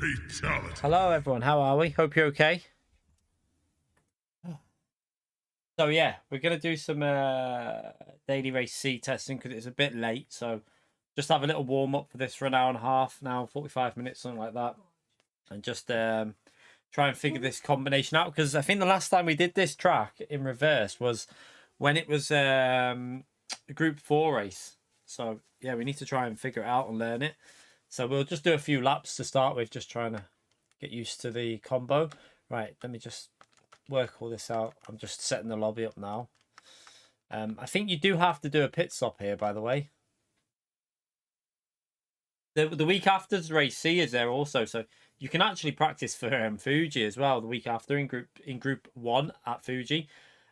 Fatality. Hello everyone, how are we? Hope you're okay. So yeah, we're going to do some daily race C testing because it's a bit late. So just have a little warm up for this for an hour and a half, now 45 minutes, something like that. And just try and figure this combination out, because I think the last time we did this track in reverse was when it was a Group 4 race. So yeah, we need to try and figure it out and learn it. So we'll just do a few laps to start with, just trying to get used to the combo. Right, let me just work all this out. I'm just setting the lobby up now. I think you do have to do a pit stop here, by the way. The week after's race C is there also, so you can actually practice for Fuji as well the week after in group 1 at Fuji.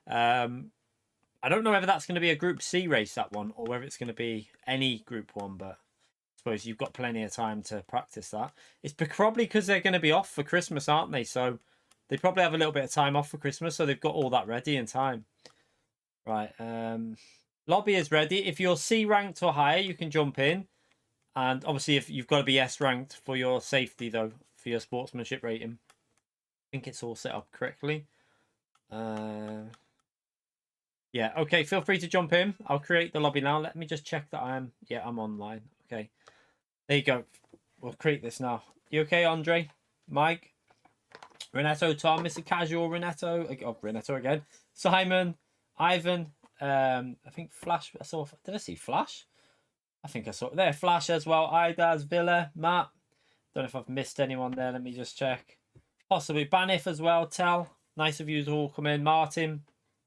I don't know whether that's going to be a Group C race, that one, or whether it's going to be any Group 1, but I suppose you've got plenty of time to practice that. It's probably because they're going to be off for Christmas, aren't they? So they probably have a little bit of time off for Christmas, so they've got all that ready in time. Right, lobby is ready. If you're C ranked or higher, you can jump in. And obviously, if you've got to be S ranked for your safety, though, for your sportsmanship rating. I think it's all set up correctly. Yeah, okay, feel free to jump in. I'll create the lobby now. Let me just check that I'm online. Okay, there you go. We'll create this now. You okay, Andre? Mike? Renato, Tom, Mr. Casual, Renato. Oh, Renato again. Simon, Ivan. I think Flash. I saw. Did I see Flash? I think I saw it there. Flash as well. Idaz, Villa, Matt. Don't know if I've missed anyone there. Let me just check. Possibly Banif as well. Tell. Nice of you to all come in. Martin.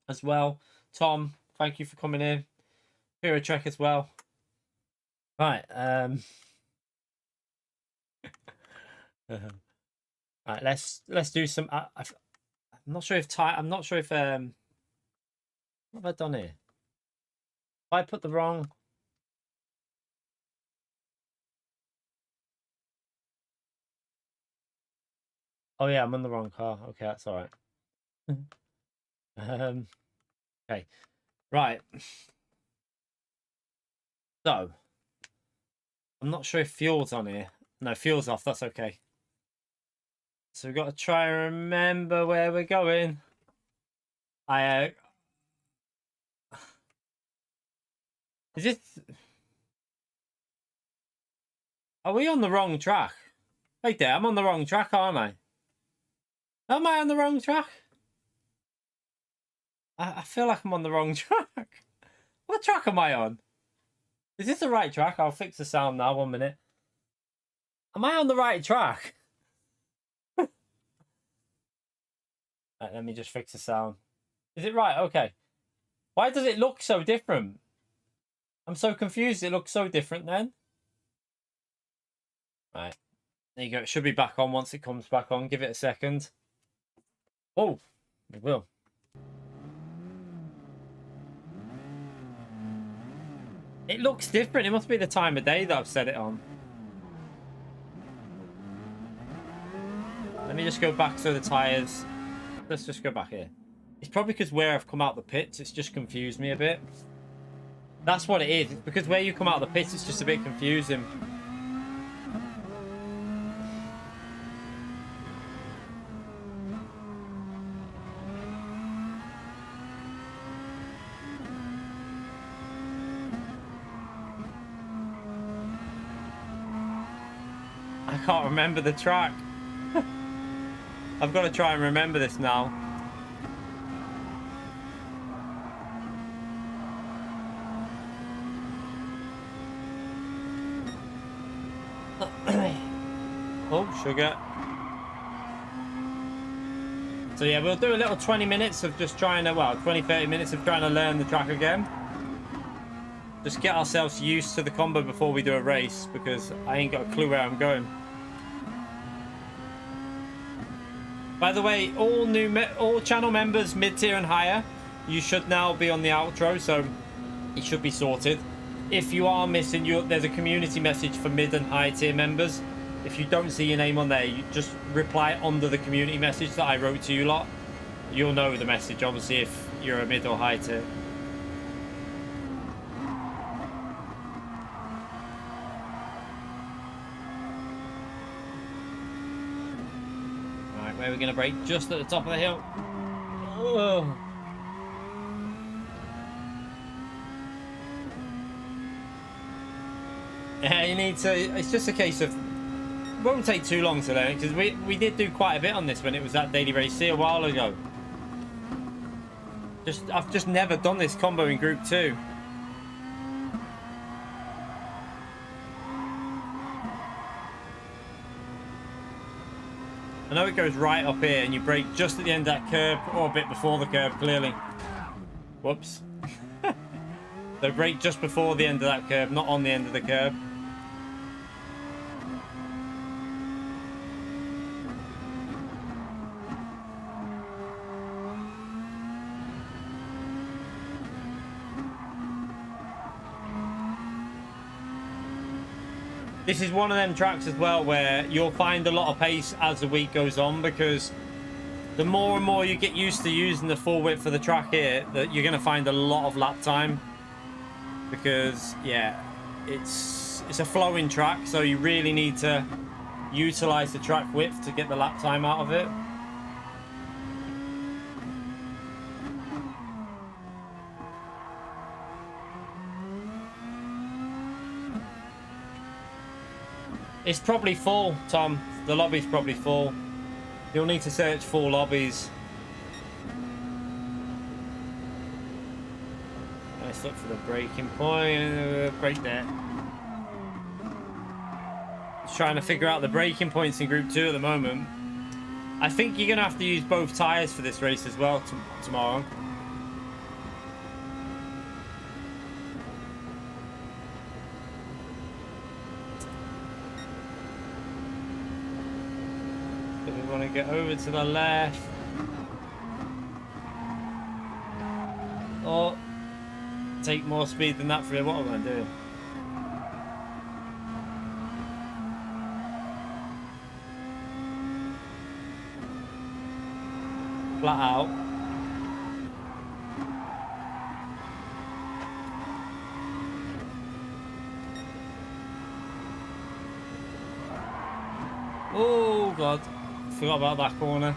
as well. Tom, thank you for coming in. Hero Trek as well. Right. Right. Let's do some. I'm not sure if I'm not sure if what have I done here? If I put the wrong. Oh yeah, I'm on the wrong car. Okay, that's all right. Okay. Right. So, I'm not sure if fuel's on here. No, fuel's off. That's okay. So we've got to try and remember where we're going. Is it? Are we on the wrong track? Wait there, I'm on the wrong track, aren't I? Am I on the wrong track? I feel like I'm on the wrong track. What track am I on? Is this the right track? I'll fix the sound now, 1 minute. Am I on the right track? Right, let me just fix the sound. Is it right? Okay. Why does it look so different? I'm so confused. It looks so different then. Right. There you go. It should be back on once it comes back on. Give it a second. Oh, it will. It looks different. It must be the time of day that I've set it on. Let me just go back to the tyres. Let's just go back here. It's probably because where I've come out the pits, it's just confused me a bit. That's what it is. It's because where you come out of the pits, it's just a bit confusing. I can't remember the track. I've got to try and remember this now. Oh, sugar. So yeah, we'll do a little 20 minutes of just trying to, well, 20-30 minutes of trying to learn the track again. Just get ourselves used to the combo before we do a race, because I ain't got a clue where I'm going. By the way, all channel members mid-tier and higher, you should now be on the outro, so it should be sorted. If you are missing, there's a community message for mid and high tier members. If you don't see your name on there, you just reply under the community message that I wrote to you lot. You'll know the message, obviously, if you're a mid or high tier. Alright, where are we going to brake? Just at the top of the hill. Oh. Yeah, you need to, it's just a case of, it won't take too long to learn, because we did do quite a bit on this when it was at Daily Race C a while ago. I've just never done this combo in Group 2. I know it goes right up here and you brake just at the end of that curb, or a bit before the curb, clearly. Whoops. So brake just before the end of that curb, not on the end of the curb. This is one of them tracks as well where you'll find a lot of pace as the week goes on, because the more and more you get used to using the full width of the track here, that you're going to find a lot of lap time. Because, yeah, it's a flowing track, so you really need to utilize the track width to get the lap time out of it. It's probably full, Tom. The lobby's probably full. You'll need to search full lobbies. Let's look for the braking point. Brake there. Just trying to figure out the braking points in Group 2 at the moment. I think you're going to have to use both tyres for this race as well tomorrow. get over to the left. Or take more speed than that for it. What am I doing? Flat out. Oh god, forgot about that corner.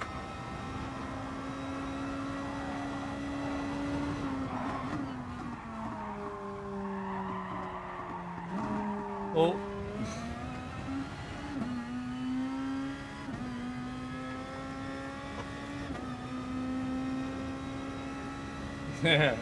Oh. Yeah.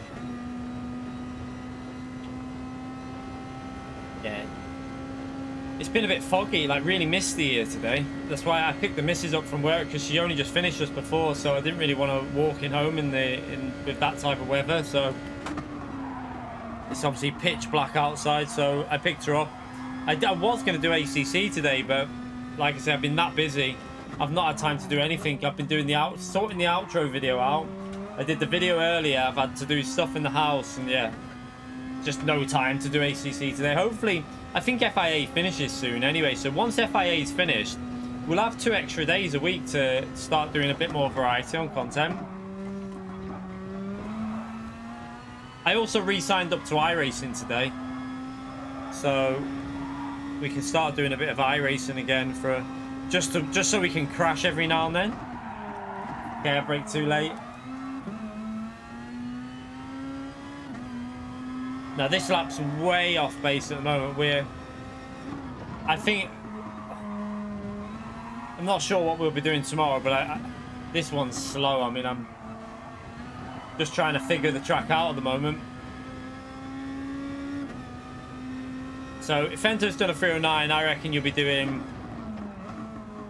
It's been a bit foggy, like really misty here today. That's why I picked the missus up from work, because she only just finished just before, so I didn't really want to walk in home with that type of weather. So it's obviously pitch black outside, so I picked her up. I was going to do ACC today, but like I said, I've been that busy. I've not had time to do anything. I've been doing sorting the outro video out. I did the video earlier. I've had to do stuff in the house, and yeah, just no time to do ACC today. Hopefully, I think FIA finishes soon anyway, so once FIA is finished, we'll have 2 extra days a week to start doing a bit more variety on content. I also re-signed up to iRacing today, so we can start doing a bit of iRacing again for just so we can crash every now and then. Okay, I brake too late. Now this lap's way off base at the moment. I'm not sure what we'll be doing tomorrow, but this one's slow. I mean, I'm just trying to figure the track out at the moment. So if Fento's done a 309, I reckon you'll be doing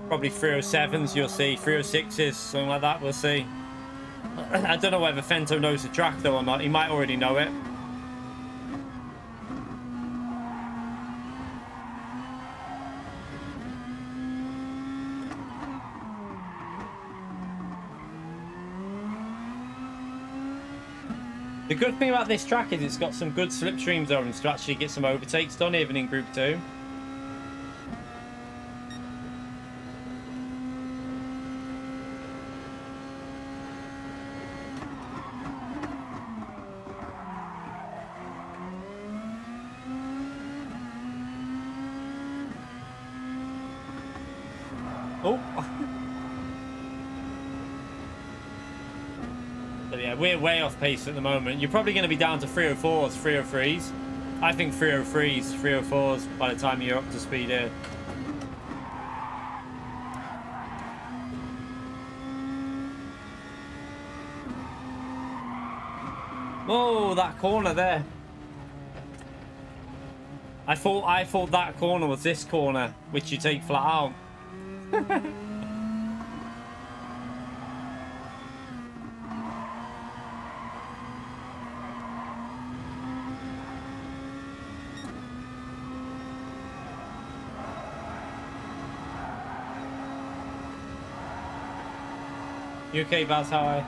probably 307s, you'll see. 306s, something like that, we'll see. I don't know whether Fento knows the track though or not. He might already know it. The good thing about this track is it's got some good slipstream zones to actually get some overtakes done, even in Group 2. Oh! So yeah, we're way off pace at the moment. You're probably going to be down to 304s, 303s. I think 303s, 304s by the time you're up to speed here. Whoa, that corner there. I thought that corner was this corner, which you take flat out. You okay, Baz? How are you?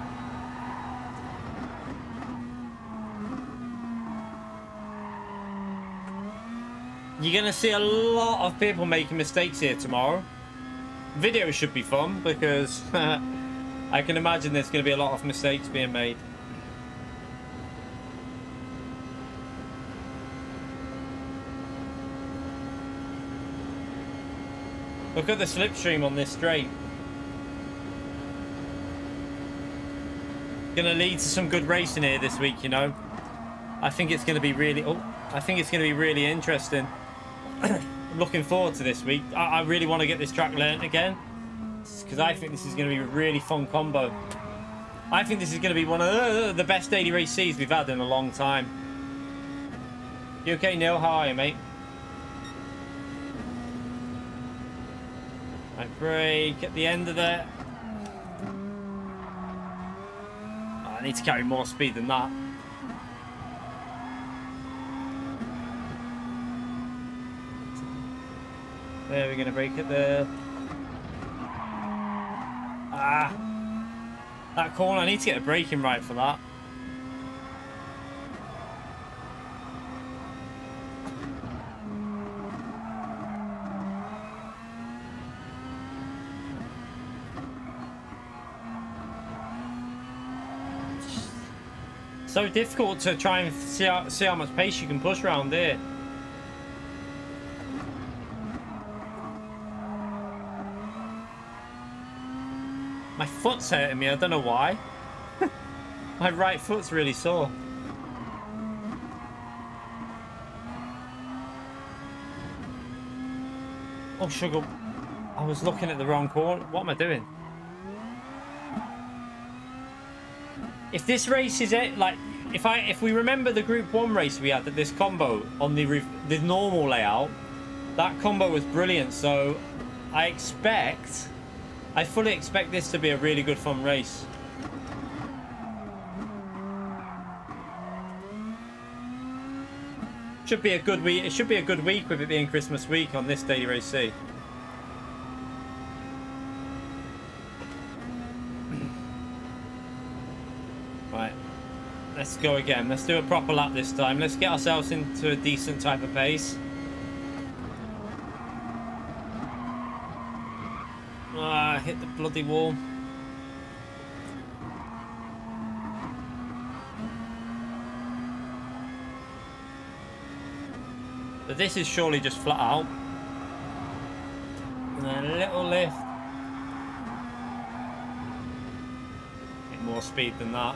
You're going to see a lot of people making mistakes here tomorrow. Video should be fun because I can imagine there's going to be a lot of mistakes being made. Look at the slipstream on this straight. Going to lead to some good racing here this week, you know. I think it's going to be really interesting. I'm looking forward to this week. I really want to get this track learnt again, because I think this is going to be a really fun combo. I think this is going to be one of the best daily race Cs we've had in a long time. You okay, Neil? How are you, mate? Right, brake at the end of there. I need to carry more speed than that. There, we're going to brake it there. That corner, I need to get the braking right for that. So difficult to try and see how much pace you can push around here. My foot's hurting me, I don't know why. My right foot's really sore. Oh, sugar. I was looking at the wrong corner. What am I doing? If this race is it, like, if we remember the Group 1 race we had at this combo on the normal layout, that combo was brilliant. So I fully expect this to be a really good fun race. Should be a good week. It should be a good week with it being Christmas week on this Daily Race C. Right, let's go again. Let's do a proper lap this time. Let's get ourselves into a decent type of pace. Hit the bloody wall. But this is surely just flat out. And then a little lift. Get more speed than that.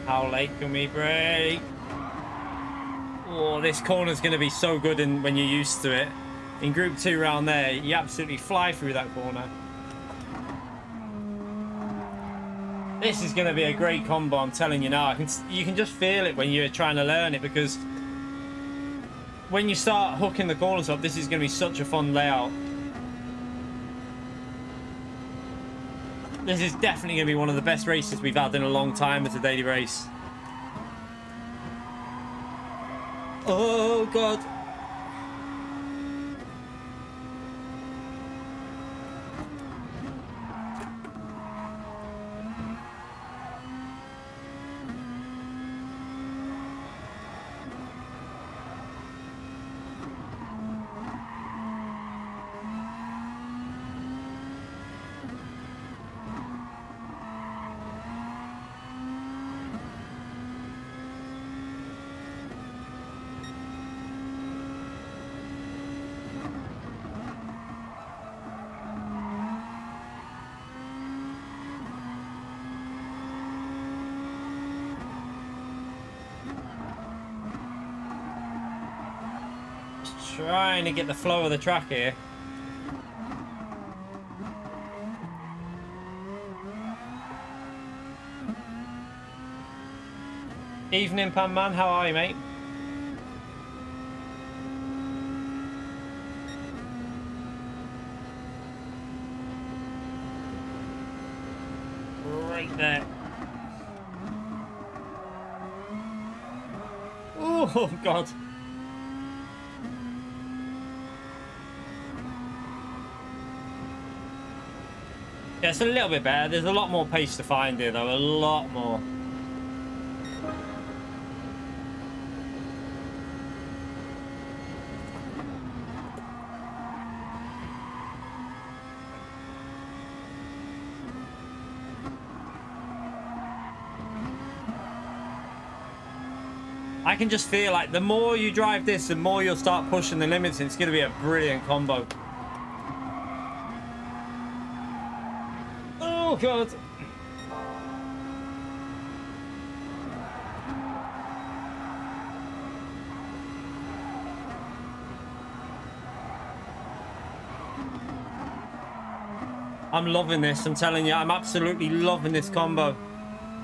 How late can we brake? Oh, this corner's going to be so good when you're used to it. In Group 2 round there, you absolutely fly through that corner. This is going to be a great combo, I'm telling you now. You can just feel it when you're trying to learn it, because when you start hooking the corners up, this is going to be such a fun layout. This is definitely going to be one of the best races we've had in a long time as a daily race. Oh, God. Trying to get the flow of the track here. Evening, Pan Man. How are you, mate? Right there. Oh, God. Yeah, it's a little bit better. There's a lot more pace to find here, though. A lot more. I can just feel like the more you drive this, the more you'll start pushing the limits. It's going to be a brilliant combo. Oh, God. I'm loving this. I'm telling you, I'm absolutely loving this combo.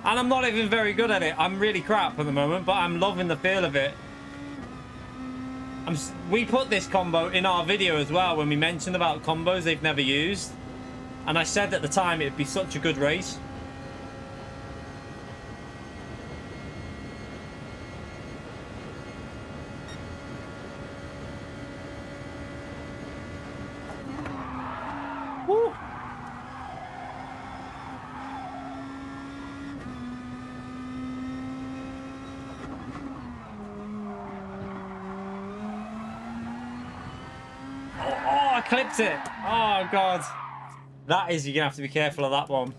And I'm not even very good at it. I'm really crap at the moment, but I'm loving the feel of it. We put this combo in our video as well when we mentioned about combos they've never used. And I said at the time it'd be such a good race. Woo. Oh, I clipped it. Oh, God. That is, you're going to have to be careful of that one.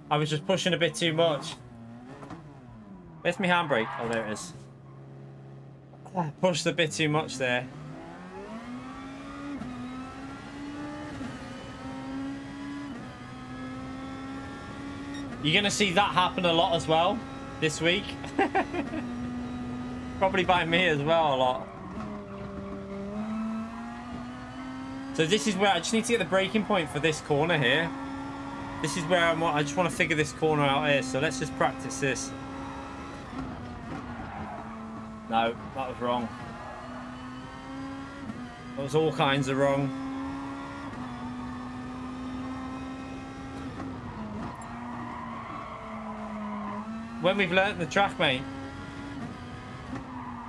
I was just pushing a bit too much. Where's my handbrake? Oh, there it is. I pushed a bit too much there. You're going to see that happen a lot as well this week. Probably by me as well a lot. So this is where I just need to get the braking point for this corner here. This is where I just want to figure this corner out here. So let's just practice this. No, that was wrong. That was all kinds of wrong. When we've learnt the track, mate,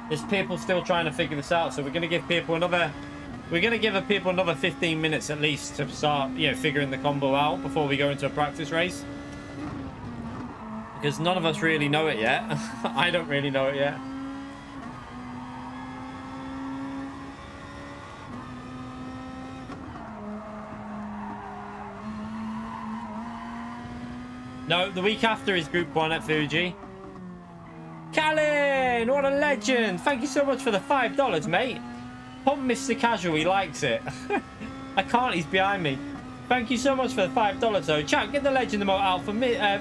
there's people still trying to figure this out. So we're going to give people another... We're going to give people another 15 minutes at least to start, you know, figuring the combo out before we go into a practice race. Because none of us really know it yet. I don't really know it yet. No, the week after is Group 1 at Fuji. Callan, what a legend. Thank you so much for the $5, mate. Pump Mr. Casual, he likes it. I can't, he's behind me. Thank you so much for the $5 though. Chat, get the legend emote out for me. I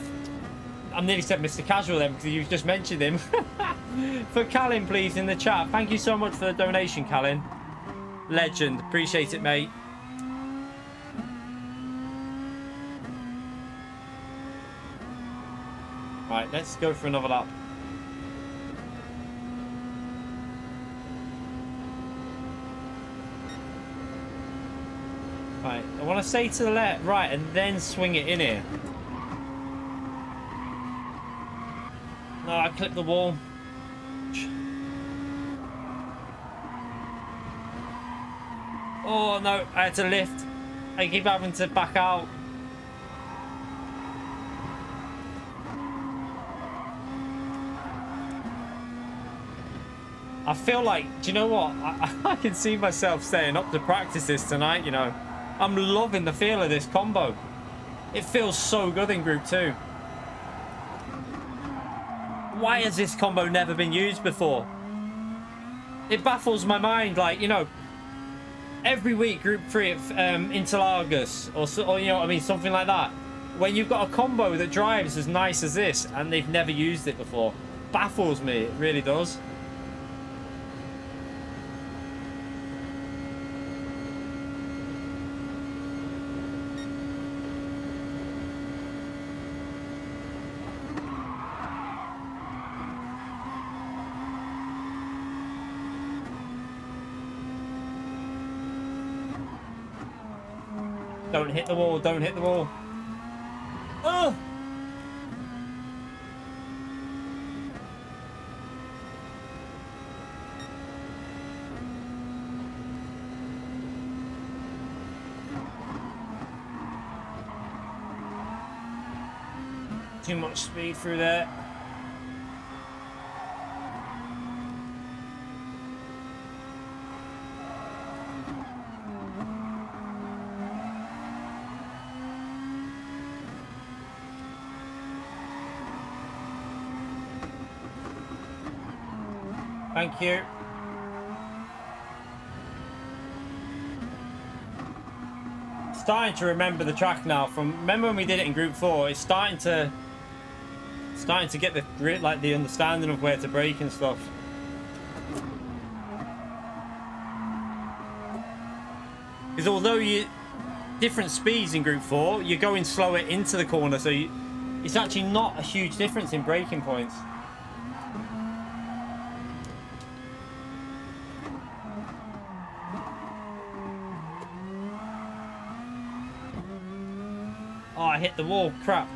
nearly said Mr. Casual then because you just mentioned him. For Callan, please, in the chat. Thank you so much for the donation, Callan. Legend, appreciate it, mate. Right, let's go for another lap. Right, I want to stay to the left, right, and then swing it in here. No, I clipped the wall. Oh no, I had to lift. I keep having to back out. I feel like, do you know what? I can see myself staying up to practice this tonight, you know. I'm loving the feel of this combo. It feels so good in Group 2. Why has this combo never been used before? It baffles my mind, like, you know, every week Group 3 at Interlagos or you know what I mean, something like that. When you've got a combo that drives as nice as this and they've never used it before. Baffles me, it really does. Don't hit the wall, don't hit the wall. Oh! Too much speed through there. Thank you. Starting to remember the track now. Remember when we did it in Group 4? It's starting to get the grit, like the understanding of where to brake and stuff. Because although different speeds in Group 4. You're going slower into the corner, so it's actually not a huge difference in braking points. Oh, I hit the wall. Crap.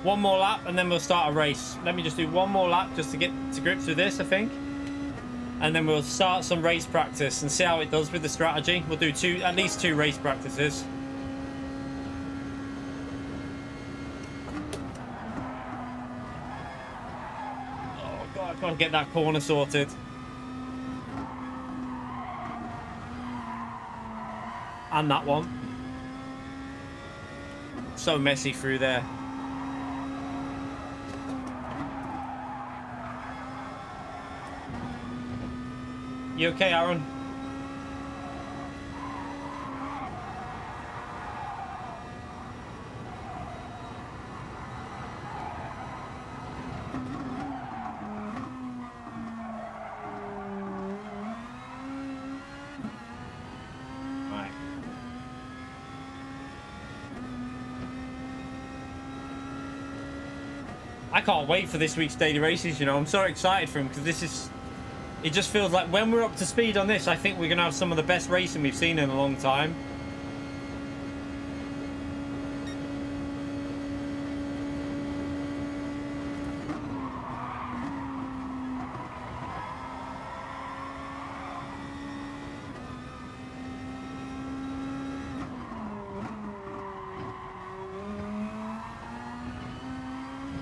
One more lap and then we'll start a race. Let me just do one more lap just to get to grips with this, I think. And then we'll start some race practice and see how it does with the strategy. We'll do at least two race practices. Oh God, I've got to get that corner sorted. And that one. So messy through there. You okay, Aaron? Right. I can't wait for this week's daily races, you know. I'm so excited for them because this is... It just feels like when we're up to speed on this, I think we're going to have some of the best racing we've seen in a long time.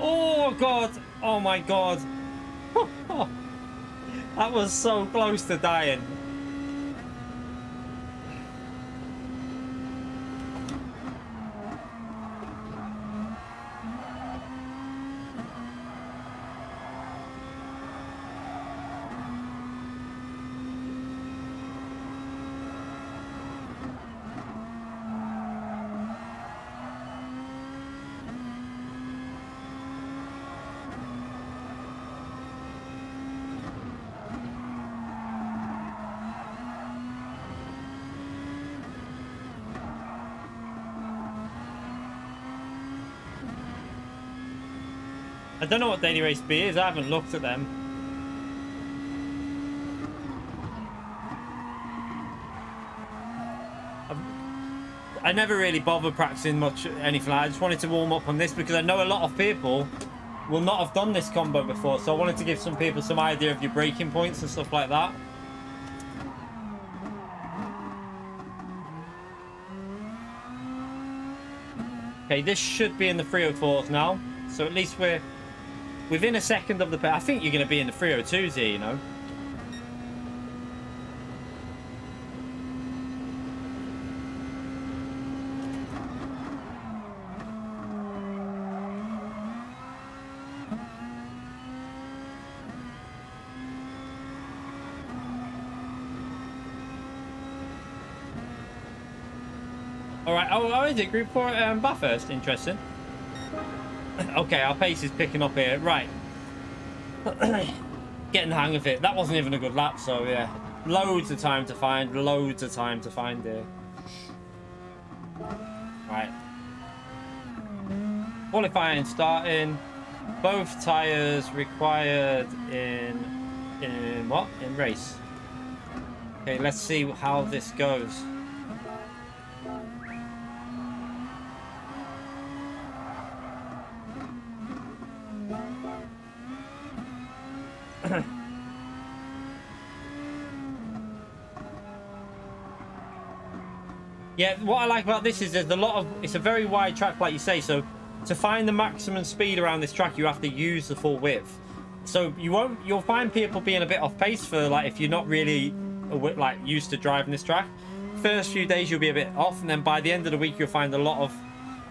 Oh, God. Oh, my God. That was so close to dying. I don't know what Daily Race B is. I haven't looked at them. I never really bother practicing much anything. I just wanted to warm up on this because I know a lot of people will not have done this combo before. So I wanted to give some people some idea of your braking points and stuff like that. Okay, this should be in the 304s now. So at least we're within a second of the pair. I think you're going to be in the 302s here, you know. Alright, oh, is it Group 4 Bathurst? Interesting. Okay, our pace is picking up here. Right. Getting the hang of it. That wasn't even a good lap, so yeah. Loads of time to find. Loads of time to find here. Right. Qualifying starting. Both tyres required in what? In race. Okay, let's see how this goes. Yeah, what I like about this is there's a lot of... It's a very wide track, like you say, so to find the maximum speed around this track, you have to use the full width. So you'll find people being a bit off pace for, like, if you're not really, like, used to driving this track. First few days you'll be a bit off, and then by the end of the week you'll find a lot of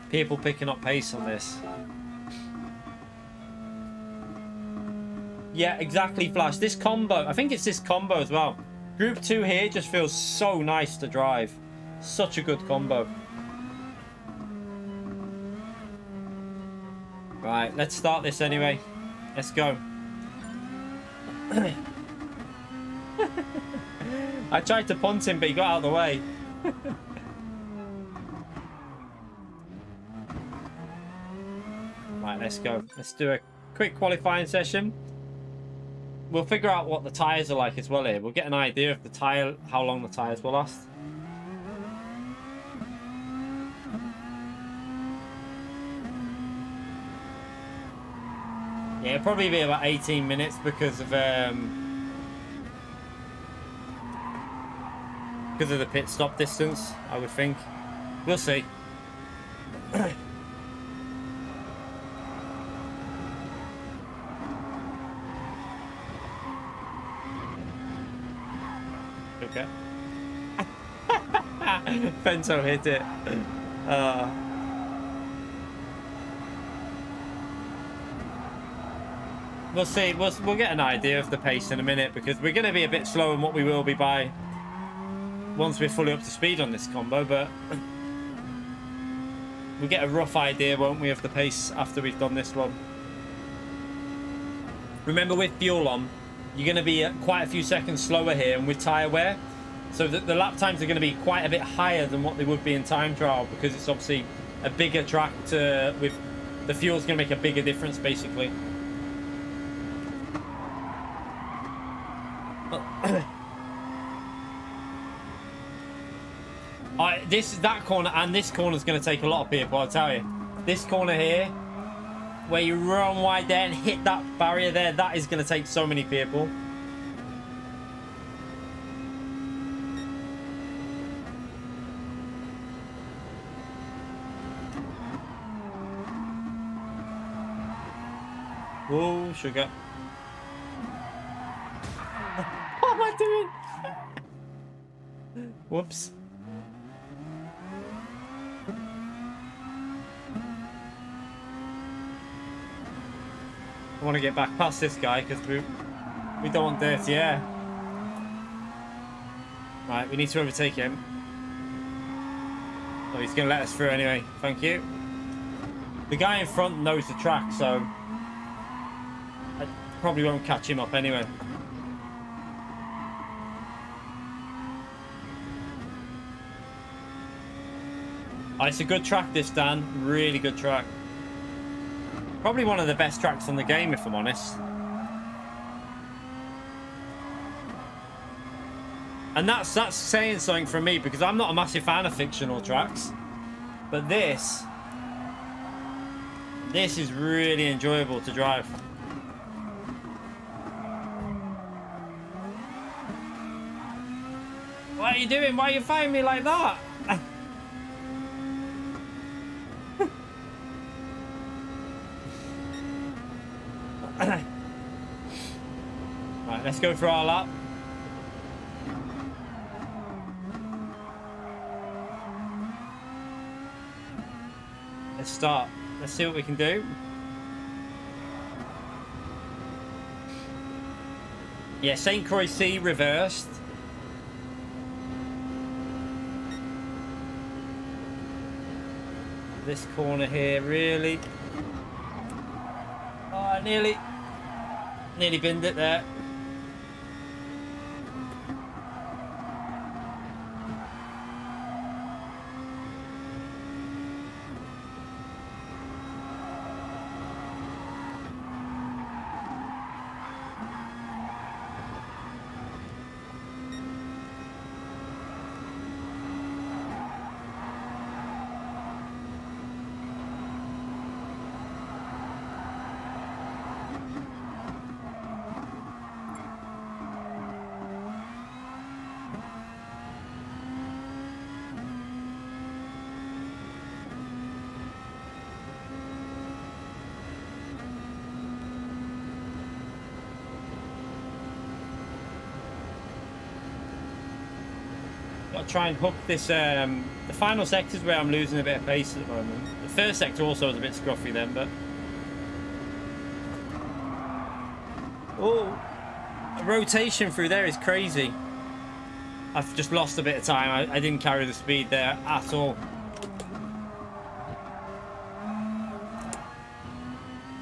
people picking up pace on this. Yeah, exactly, Flash. This combo, I think it's this combo as well. Group 2 here just feels so nice to drive. Such a good combo. Right, let's start this anyway. Let's go. I tried to punt him, but he got out of the way. Right, let's go. Let's do a quick qualifying session. We'll figure out what the tyres are like as well here. We'll get an idea of the tyre, how long the tyres will last. Yeah, it'll probably be about 18 minutes because of the pit stop distance, I would think. We'll see. Okay. Fento hit it. We'll see. We'll get an idea of the pace in a minute because we're going to be a bit slower than what we will be by once we're fully up to speed on this combo, but we'll get a rough idea, won't we, of the pace after we've done this one. Remember, with fuel on, you're going to be quite a few seconds slower here, and with tyre wear, so the lap times are going to be quite a bit higher than what they would be in time trial because it's obviously a bigger track with the fuel's going to make a bigger difference basically. That corner and this corner is going to take a lot of people, I'll tell you. This corner here, where you run wide there and hit that barrier there, that is going to take so many people. Whoa, sugar. What am I doing? Whoops. I want to get back past this guy because we don't want dirty air. Right, we need to overtake him. Oh, he's going to let us through anyway. Thank you. The guy in front knows the track, so I probably won't catch him up anyway. Oh, it's a good track this, Dan. Really good track. Probably one of the best tracks on the game, if I'm honest. And that's saying something from me because I'm not a massive fan of fictional tracks. But this is really enjoyable to drive. What are you doing? Why are you fighting me like that? Right, let's go for our lap. Let's start. Let's see what we can do. Yeah, St. Croix C reversed. This corner here, really. Oh, nearly binned it there. Got to try and hook this. The final sector is where I'm losing a bit of pace at the moment. The first sector also was a bit scruffy then, but Oh, a rotation through there is crazy. I've just lost a bit of time. I didn't carry the speed there at all.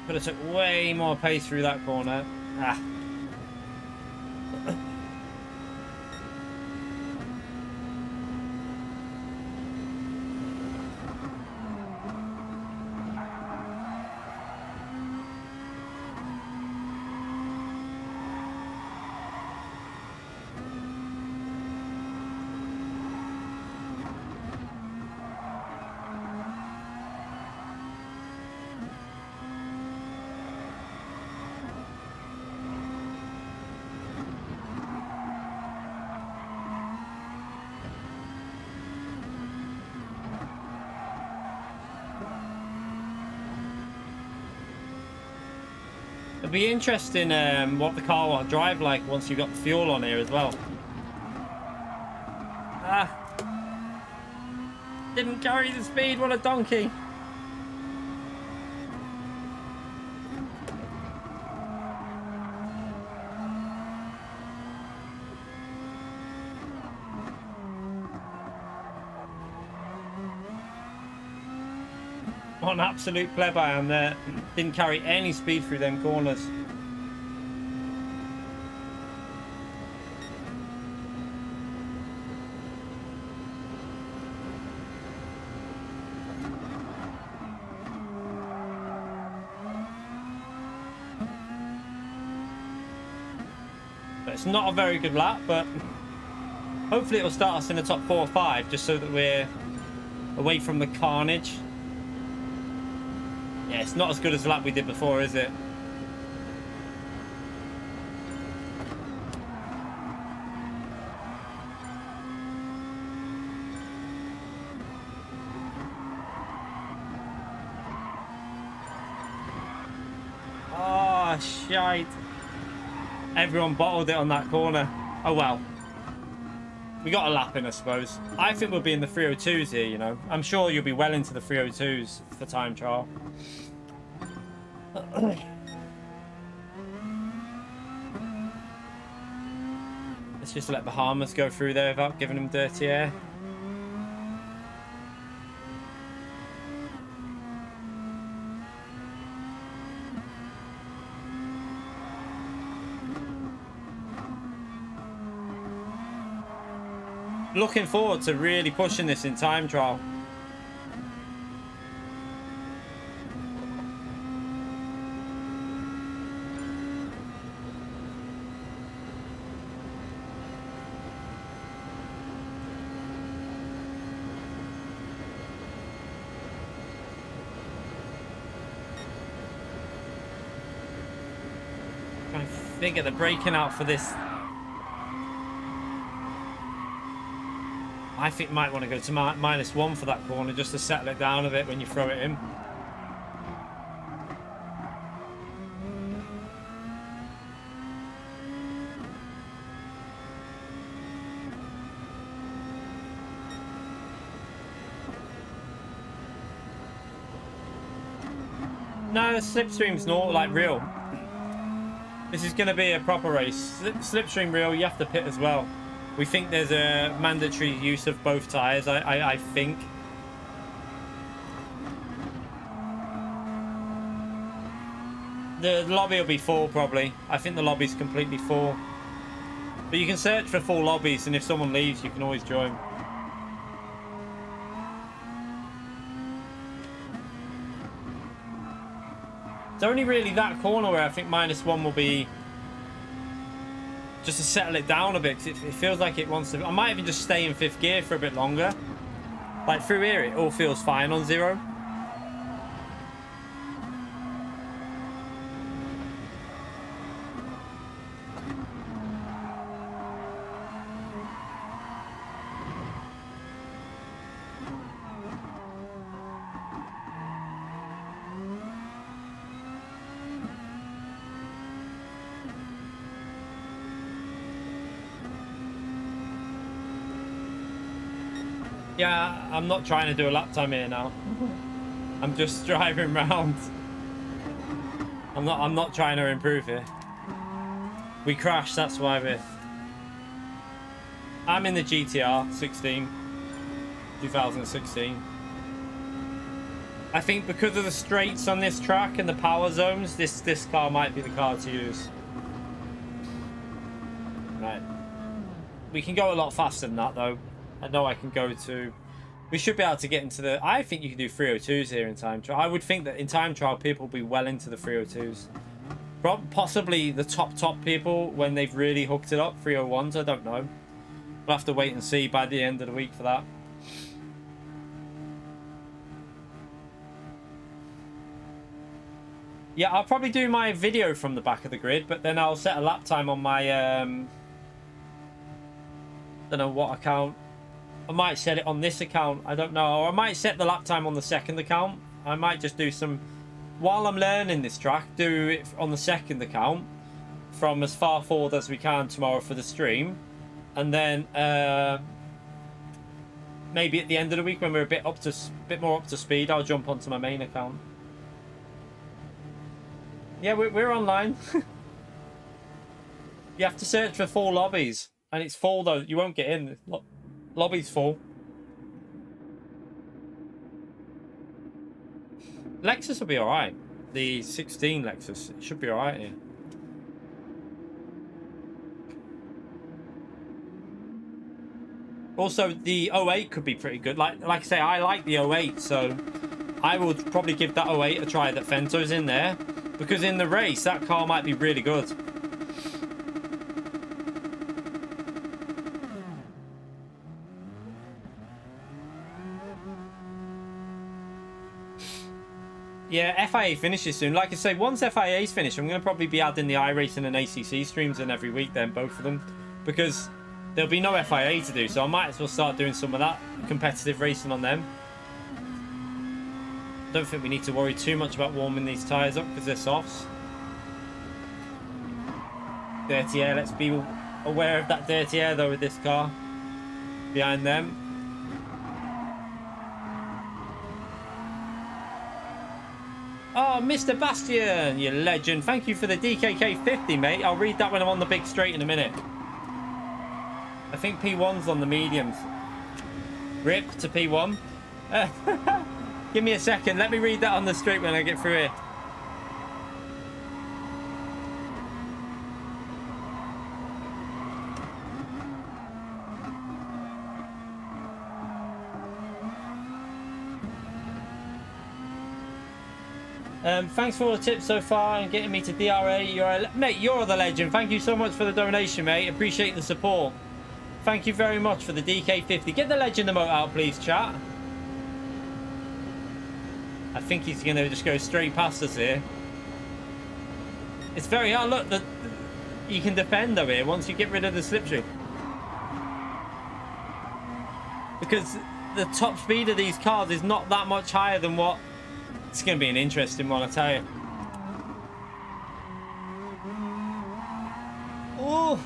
Could have took way more pace through that corner. Ah. It'll be interesting what the car will drive like once you've got the fuel on here as well. Ah. Didn't carry the speed, what a donkey. What an absolute pleb I am there. Didn't carry any speed through them corners. But it's not a very good lap, but hopefully it'll start us in the top 4 or 5 just so that we're away from the carnage. Yeah, it's not as good as the lap we did before, is it? Oh, shite. Everyone bottled it on that corner. Oh, well. We got a lap in, I suppose. I think we'll be in the 302s here, you know. I'm sure you'll be well into the 302s for time trial. Let's just let Bahamas go through there without giving them dirty air. Looking forward to really pushing this in time trial. I figure they're breaking out for this. I think might want to go to -1 for that corner just to settle it down a bit when you throw it in. No, slipstream's not like real. This is going to be a proper race. Slipstream real, you have to pit as well. We think there's a mandatory use of both tyres, I think. The lobby will be full, probably. I think the lobby's completely full. But you can search for full lobbies, and if someone leaves, you can always join. It's only really that corner where I think -1 will be... just to settle it down a bit, because it feels like it wants to... I might even just stay in 5th gear for a bit longer. Like, through here, it all feels fine on 0. Yeah, I'm not trying to do a lap time here now. I'm just driving around. I'm not trying to improve here. We crashed, that's why I'm in the GTR 16, 2016. I think because of the straights on this track and the power zones, this car might be the car to use. Right. We can go a lot faster than that, though. I know I can go to... We should be able to get into the... I think you can do 302s here in time trial. I would think that in time trial, people will be well into the 302s. Possibly the top people, when they've really hooked it up, 301s, I don't know. We'll have to wait and see by the end of the week for that. Yeah, I'll probably do my video from the back of the grid, but then I'll set a lap time on my... don't know what account. I might set it on this account. I don't know. Or I might set the lap time on the second account. I might just do some... While I'm learning this track, do it on the second account from as far forward as we can tomorrow for the stream. And then maybe at the end of the week when we're a bit more up to speed, I'll jump onto my main account. Yeah, we're online. You have to search for full lobbies. And it's full, though. You won't get in. Lobby's full. Lexus will be alright. The 16 Lexus. It should be alright here. Also, the 08 could be pretty good. Like I say, I like the 08, so I will probably give that 08 a try that Fento's in there. Because in the race, that car might be really good. Yeah, FIA finishes soon. Like I say, once FIA's finished, I'm going to probably be adding the iRacing and ACC streams in every week then, both of them. Because there'll be no FIA to do, so I might as well start doing some of that competitive racing on them. Don't think we need to worry too much about warming these tyres up because they're softs. Dirty air, let's be aware of that dirty air though with this car. Behind them. Oh, Mr. Bastian, you legend. Thank you for the DKK 50, mate. I'll read that when I'm on the big straight in a minute. I think P1's on the mediums. Rip to P1. Give me a second. Let me read that on the straight when I get through here. Thanks for all the tips so far and getting me to DRA. Mate, you're the legend. Thank you so much for the donation, mate. Appreciate the support. Thank you very much for the DK50. Get the legend emote out, please, chat. I think he's going to just go straight past us here. It's very hard. Look, you can defend though here once you get rid of the slipstream. Because the top speed of these cars is not that much higher than what... It's going to be an interesting one, I tell you. Oh!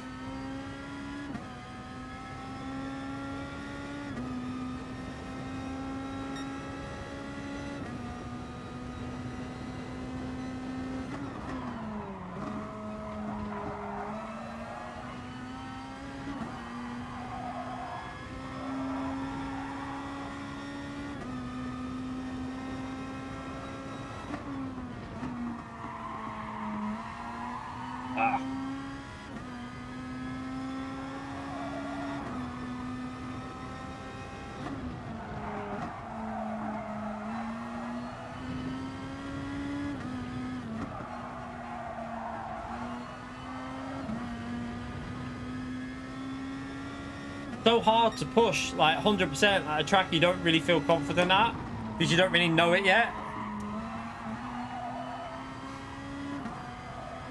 So hard to push like 100% at a track you don't really feel confident at because you don't really know it yet.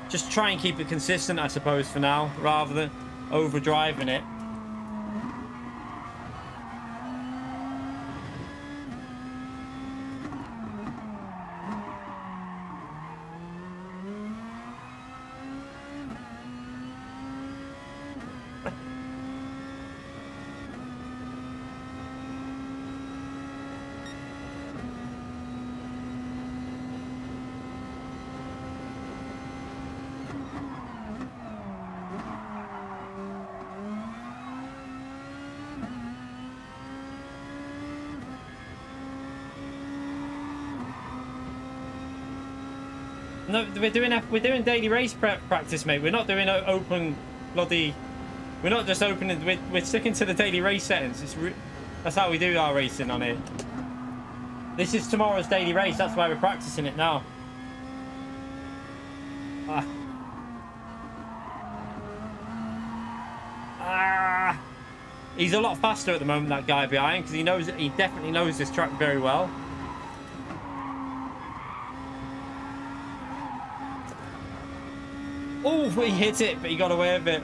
Just try and keep it consistent, I suppose, for now, rather than overdriving it. No, we're doing daily race practice, mate. We're not doing open bloody. We're not just opening. We're sticking to the daily race settings. That's how we do our racing on here. This is tomorrow's daily race. That's why we're practicing it now. He's a lot faster at the moment, that guy behind, because he definitely knows this track very well. Oh, he hit it, but he got away with it.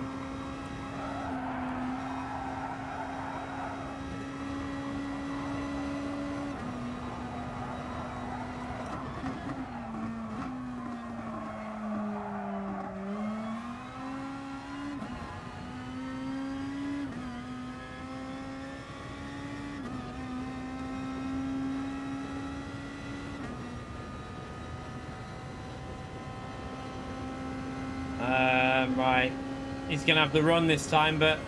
Right, he's gonna have the run this time, but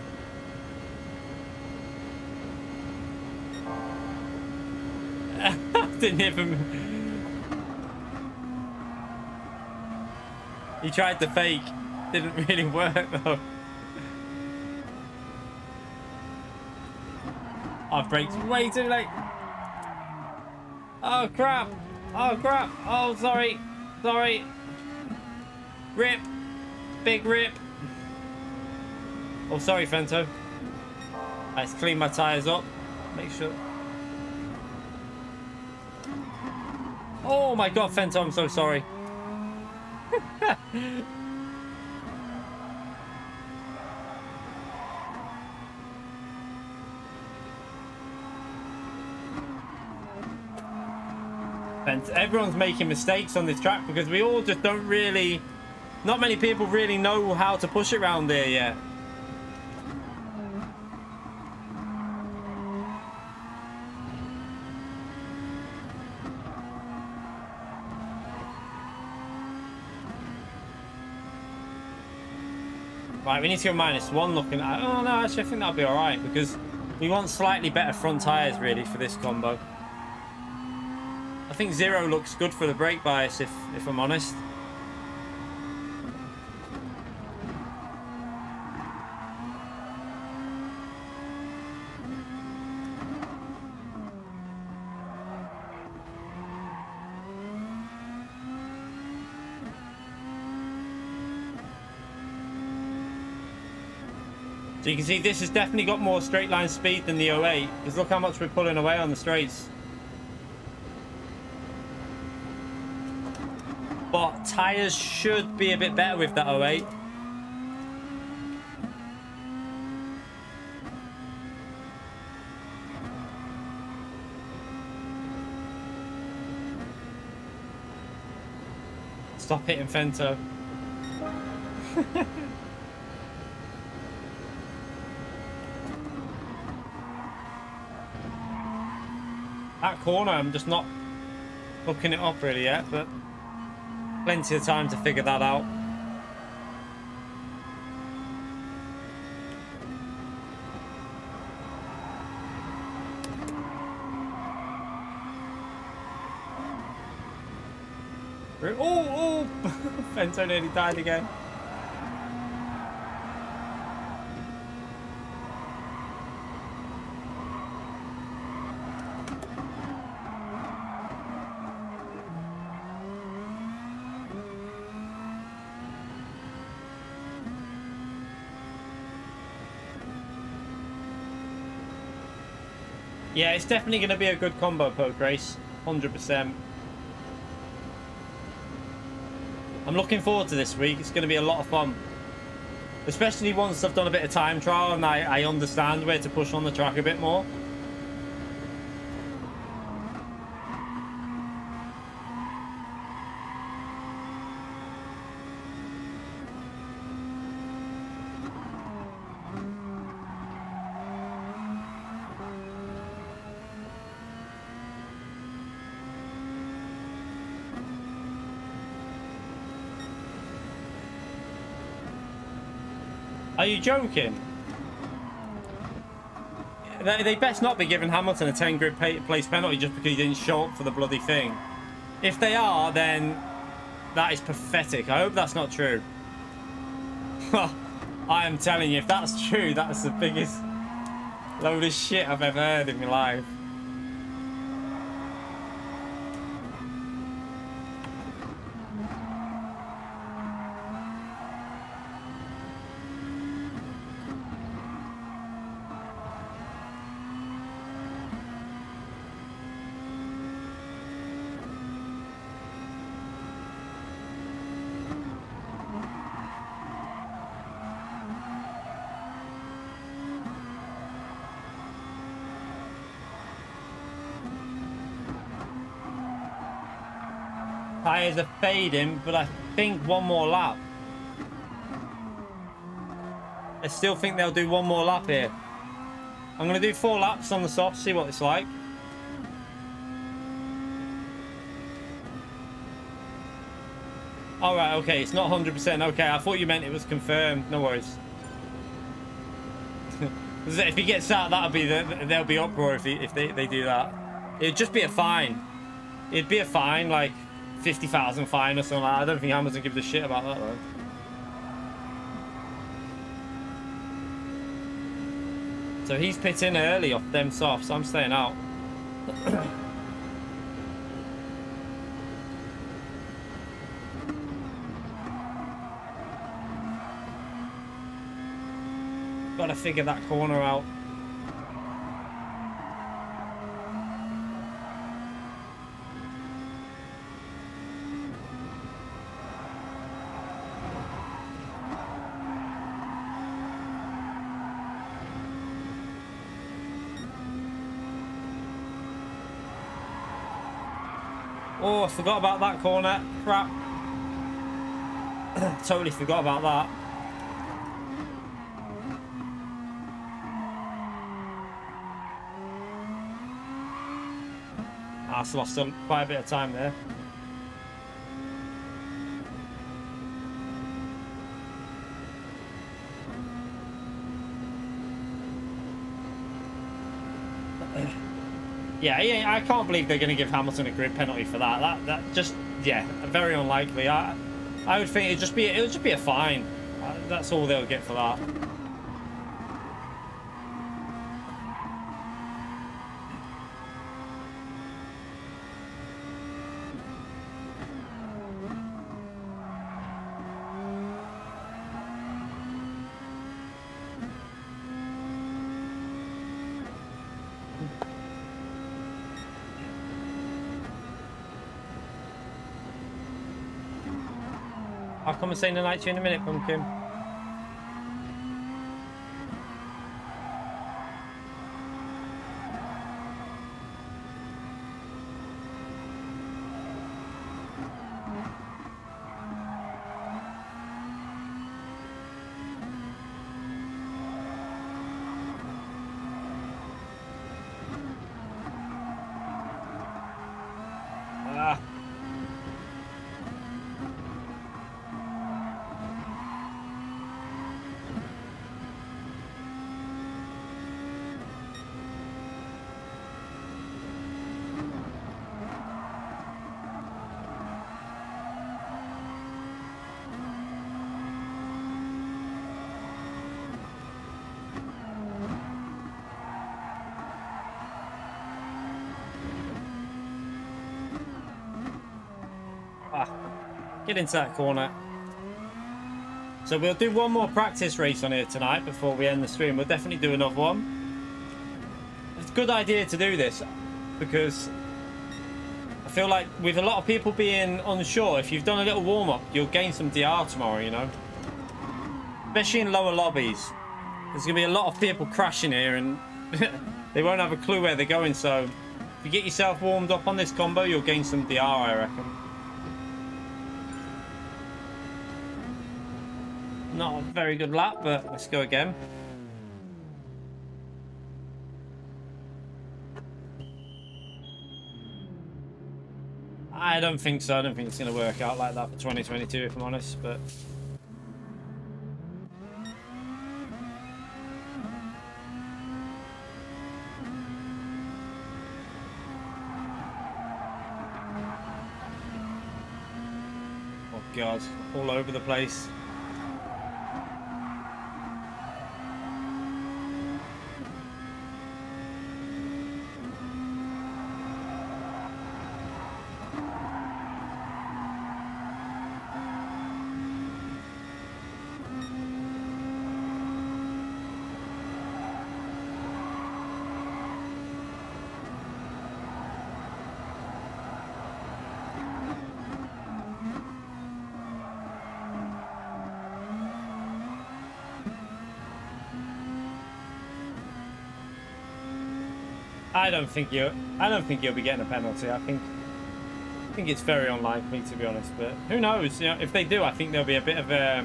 didn't even. He tried to fake, didn't really work though. I've braked way too late. Oh crap! Oh crap! Oh sorry, sorry. Rip. Big rip. Oh, sorry, Fento. Let's clean my tyres up. Make sure. Oh my god, Fento, I'm so sorry. And everyone's making mistakes on this track because we all just don't really. Not many people really know how to push it around there yet. Right, we need to go -1 looking at. Oh no, actually I think that'll be alright because we want slightly better front tyres really for this combo. I think 0 looks good for the brake bias if I'm honest. So you can see this has definitely got more straight line speed than the 08, because look how much we're pulling away on the straights. But tyres should be a bit better with that 08. Stop hitting Fento. That corner, I'm just not hooking it up really yet, but plenty of time to figure that out. Oh! Fento nearly died again. Yeah, it's definitely going to be a good combo poke race, 100%. I'm looking forward to this week. It's going to be a lot of fun. Especially once I've done a bit of time trial and I understand where to push on the track a bit more. Are you joking? They best not be giving Hamilton a 10 grid place penalty just because he didn't show up for the bloody thing. If they are, then That is pathetic. I hope that's not true. I am telling you, if that's true, that's the biggest load of shit I've ever heard in my life. Tires are fading, but I think one more lap. I still think they'll do one more lap here. I'm going to do 4 laps on the soft, see what it's like. All right, okay, it's not 100%. Okay, I thought you meant it was confirmed. No worries. If he gets out, there'll be uproar if they do that. It'd just be a fine. It'd be a fine, like 50,000 fine or something like that. I don't think Amazon gives a shit about that though. So he's pitting early off them softs. I'm staying out. Gotta figure that corner out. Oh, I forgot about that corner. Crap. Totally forgot about that. I've lost quite a bit of time there. Yeah, I can't believe they're going to give Hamilton a grid penalty for that. That just, yeah, very unlikely. I would think it'll just be a fine. That's all they'll get for that. I'll come and say the night to you in a minute, Pumpkin. Get into that corner. So we'll do one more practice race on here tonight before we end the stream. We'll definitely do another one. It's a good idea to do this because I feel like with a lot of people being unsure, if you've done a little warm-up, you'll gain some DR tomorrow, you know. Especially in lower lobbies. There's going to be a lot of people crashing here and they won't have a clue where they're going. So if you get yourself warmed up on this combo, you'll gain some DR, I reckon. Not a very good lap, but let's go again. I don't think so. I don't think it's going to work out like that for 2022, if I'm honest, but... God, all over the place. I don't think you'll be getting a penalty. I think it's very unlikely, to be honest. But who knows? You know, if they do, I think there'll be a bit of a.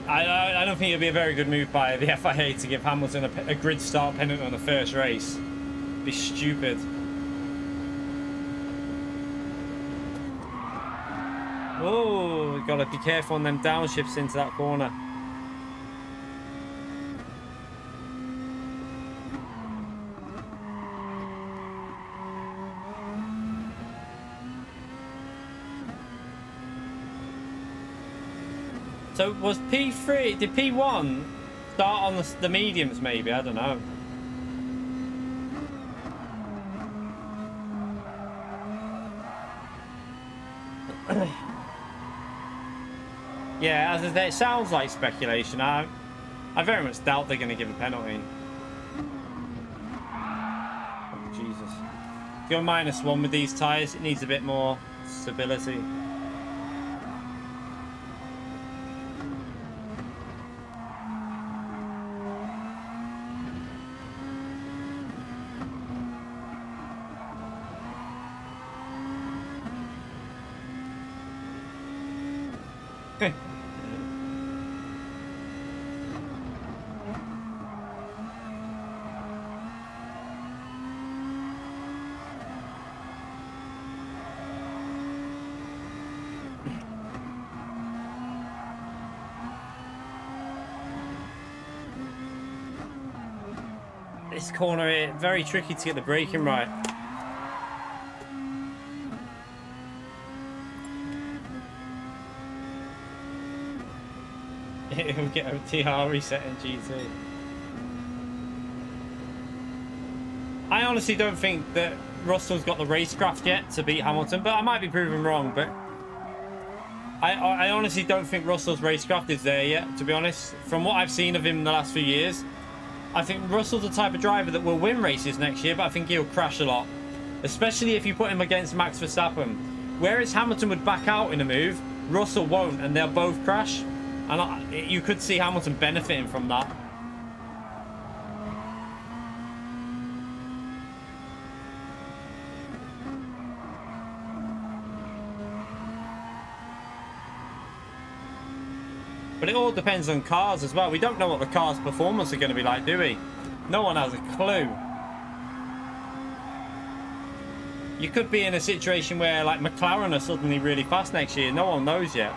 I don't think it'll be a very good move by the FIA to give Hamilton a grid start pennant on the first race. It'd be stupid. Oh, we gotta be careful on them downshifts into that corner. So was P3, did P1 start on the mediums maybe? I don't know. Yeah, as I say, it sounds like speculation. I very much doubt they're going to give a penalty. Oh, Jesus. If you're -1 with these tyres, it needs a bit more stability. This corner here, very tricky to get the braking right. It'll get a TR reset in GT. I honestly don't think that Russell's got the racecraft yet to beat Hamilton, but I might be proven wrong. But I honestly don't think Russell's racecraft is there yet, to be honest. From what I've seen of him in the last few years, I think Russell's the type of driver that will win races next year, but I think he'll crash a lot. Especially if you put him against Max Verstappen. Whereas Hamilton would back out in a move, Russell won't, and they'll both crash. And you could see Hamilton benefiting from that. But it all depends on cars as well. We don't know what the car's performance are going to be like, do we? No one has a clue. You could be in a situation where, like, McLaren are suddenly really fast next year. No one knows yet.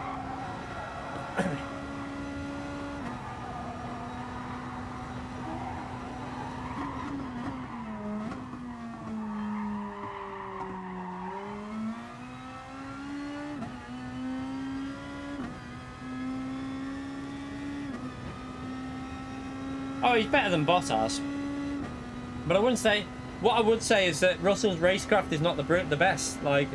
Oh, he's better than Bottas. But I wouldn't say... What I would say is that Russell's racecraft is not the best. Like,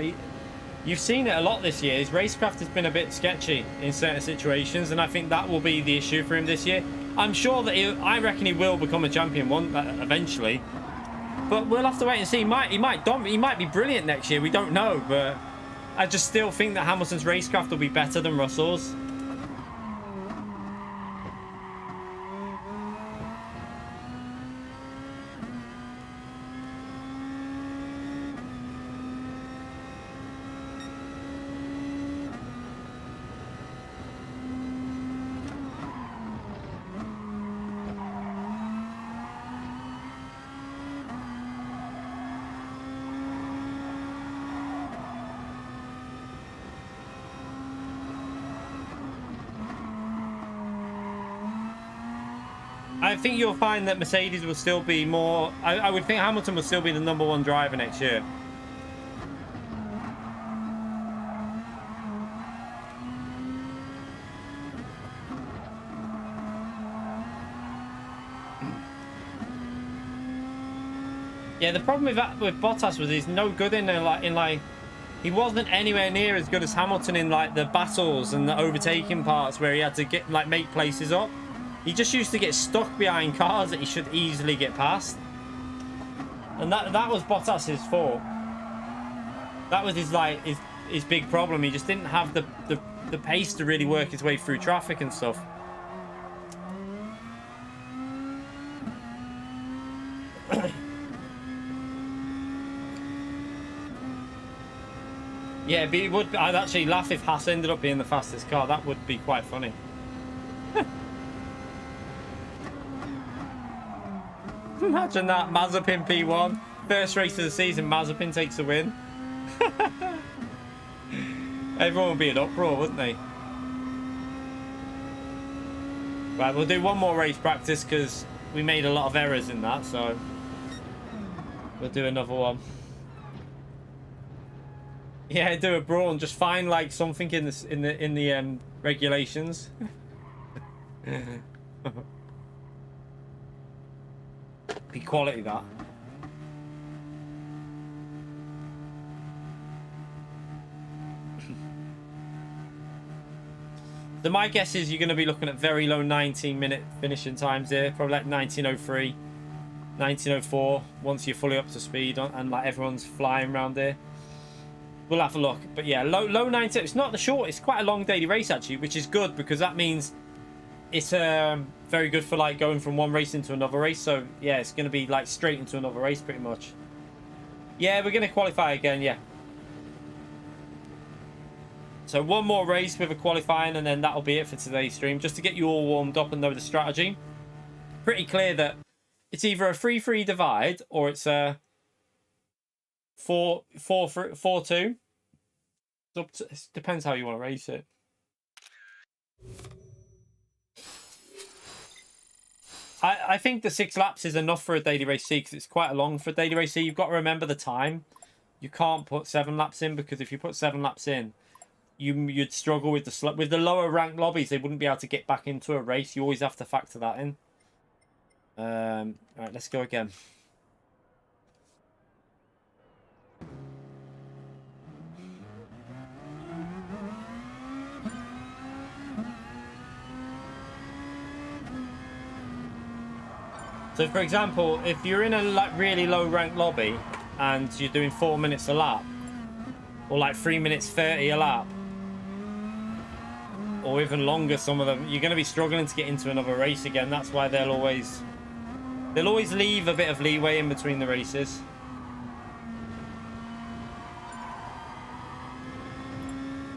you've seen it a lot this year. His racecraft has been a bit sketchy in certain situations, and I think that will be the issue for him this year. I'm sure that I reckon he will become a champion eventually. But we'll have to wait and see. He might be brilliant next year. We don't know, but I just still think that Hamilton's racecraft will be better than Russell's. I think you'll find that Mercedes will still be more... I would think Hamilton will still be the #1 driver next year. Yeah, the problem with Bottas was he's no good in like he wasn't anywhere near as good as Hamilton in like the battles and the overtaking parts where he had to get like make places up. He just used to get stuck behind cars that he should easily get past, and that was Bottas's fault. That was his big problem. He just didn't have the pace to really work his way through traffic and stuff. Yeah, but it would. I'd actually laugh if Haas ended up being the fastest car. That would be quite funny. Imagine that, Mazepin P1, first race of the season. Mazepin takes the win. Everyone would be in uproar, wouldn't they? Right, we'll do one more race practice because we made a lot of errors in that, so we'll do another one. Yeah, do a brawl and just find like something in the regulations. Be quality that. So my guess is you're going to be looking at very low 19-minute finishing times here, probably like 19:03, 19:04 once you're fully up to speed and like everyone's flying around here. We'll have a look, but yeah, low 19. It's not the short. It's quite a long daily race actually, which is good because that means it's very good for like going from one race into another race. So yeah, it's going to be like straight into another race pretty much. Yeah, we're going to qualify again. Yeah. So one more race with a qualifying, and then that'll be it for today's stream, just to get you all warmed up and know the strategy. Pretty clear that it's either a 3-3 divide or it's a 4-2. It depends how you want to race it. I think the 6 laps is enough for a daily race C because it's quite long for a daily race C. You've got to remember the time. You can't put 7 laps in because if you put 7 laps in, you'd struggle with the lower ranked lobbies. They wouldn't be able to get back into a race. You always have to factor that in. All right, let's go again. So, for example, if you're in a like really low ranked lobby and you're doing 4 minutes a lap, or like 3 minutes 30 a lap, or even longer, some of them, you're going to be struggling to get into another race again. That's why they'll always leave a bit of leeway in between the races.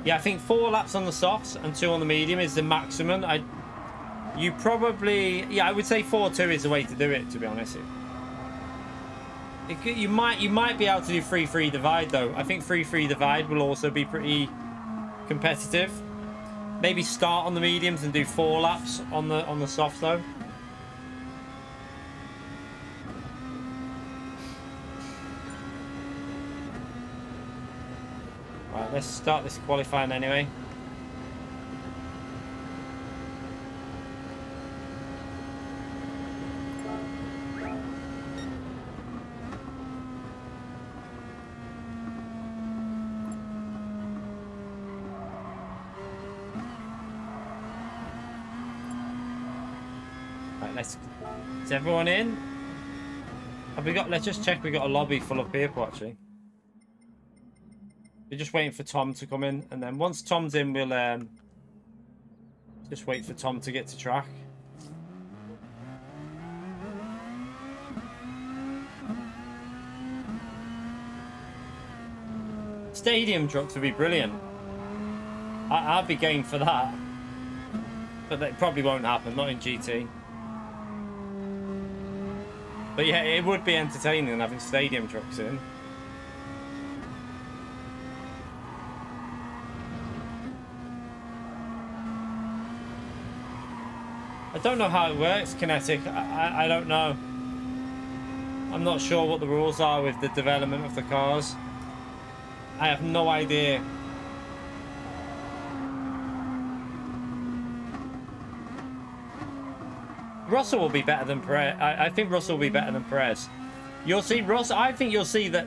Yeah, I think 4 laps on the softs and 2 on the medium is the maximum. You probably, yeah, I would say 4-2 is the way to do it, to be honest. You might be able to do 3-3 divide though. I think 3-3 divide will also be pretty competitive. Maybe start on the mediums and do 4 laps on the softs though. Right, let's start this qualifying anyway. Is everyone in? Have we got? Let's just check. We got a lobby full of people actually. We're just waiting for Tom to come in, and then once Tom's in, we'll just wait for Tom to get to track. Stadium trucks would be brilliant. I'd be game for that, but that probably won't happen. Not in GT. But yeah, it would be entertaining having stadium trucks in. I don't know how it works, Kinetic. I don't know. I'm not sure what the rules are with the development of the cars. I have no idea. Russell will be better than Perez. I think Russell will be better than Perez. You'll see, Ross, I think you'll see that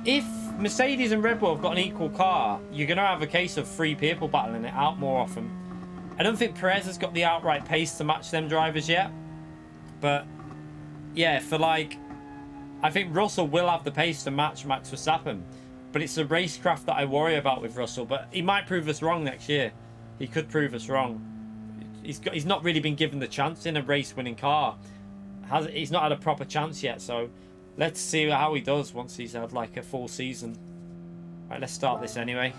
if Mercedes and Red Bull have got an equal car, you're going to have a case of 3 people battling it out more often. I don't think Perez has got the outright pace to match them drivers yet. But, yeah, for like... I think Russell will have the pace to match Max Verstappen. But it's the racecraft that I worry about with Russell. But he might prove us wrong next year. He could prove us wrong. He's not really been given the chance in a race-winning car. He's not had a proper chance yet, so... Let's see how he does once he's had like a full season. Right, let's start this anyway.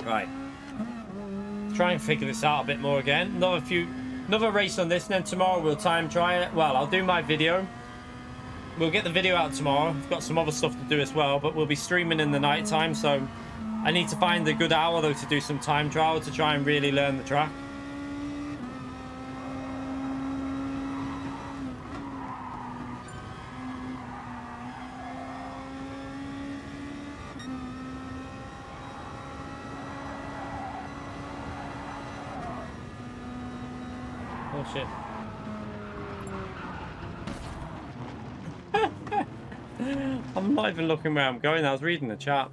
Right. Try and figure this out a bit more again. Another race on this, and then tomorrow we'll time try it. Well, I'll do my video. We'll get the video out tomorrow. I've got some other stuff to do as well, but we'll be streaming in the night time, so I need to find a good hour though to do some time trial to try and really learn the track. Oh shit. I'm not even looking where I'm going. I was reading the chat.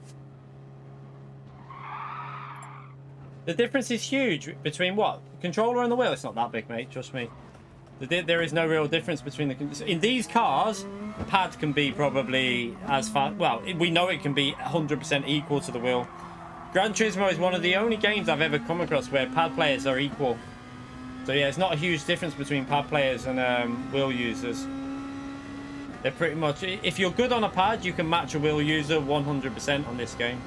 The difference is huge between what? The controller and the wheel? It's not that big, mate. Trust me. There is no real difference between the... In these cars, the pad can be probably as fast... Well, we know it can be 100% equal to the wheel. Gran Turismo is one of the only games I've ever come across where pad players are equal. So yeah, it's not a huge difference between pad players and wheel users. They're pretty much... If you're good on a pad, you can match a wheel user 100% on this game.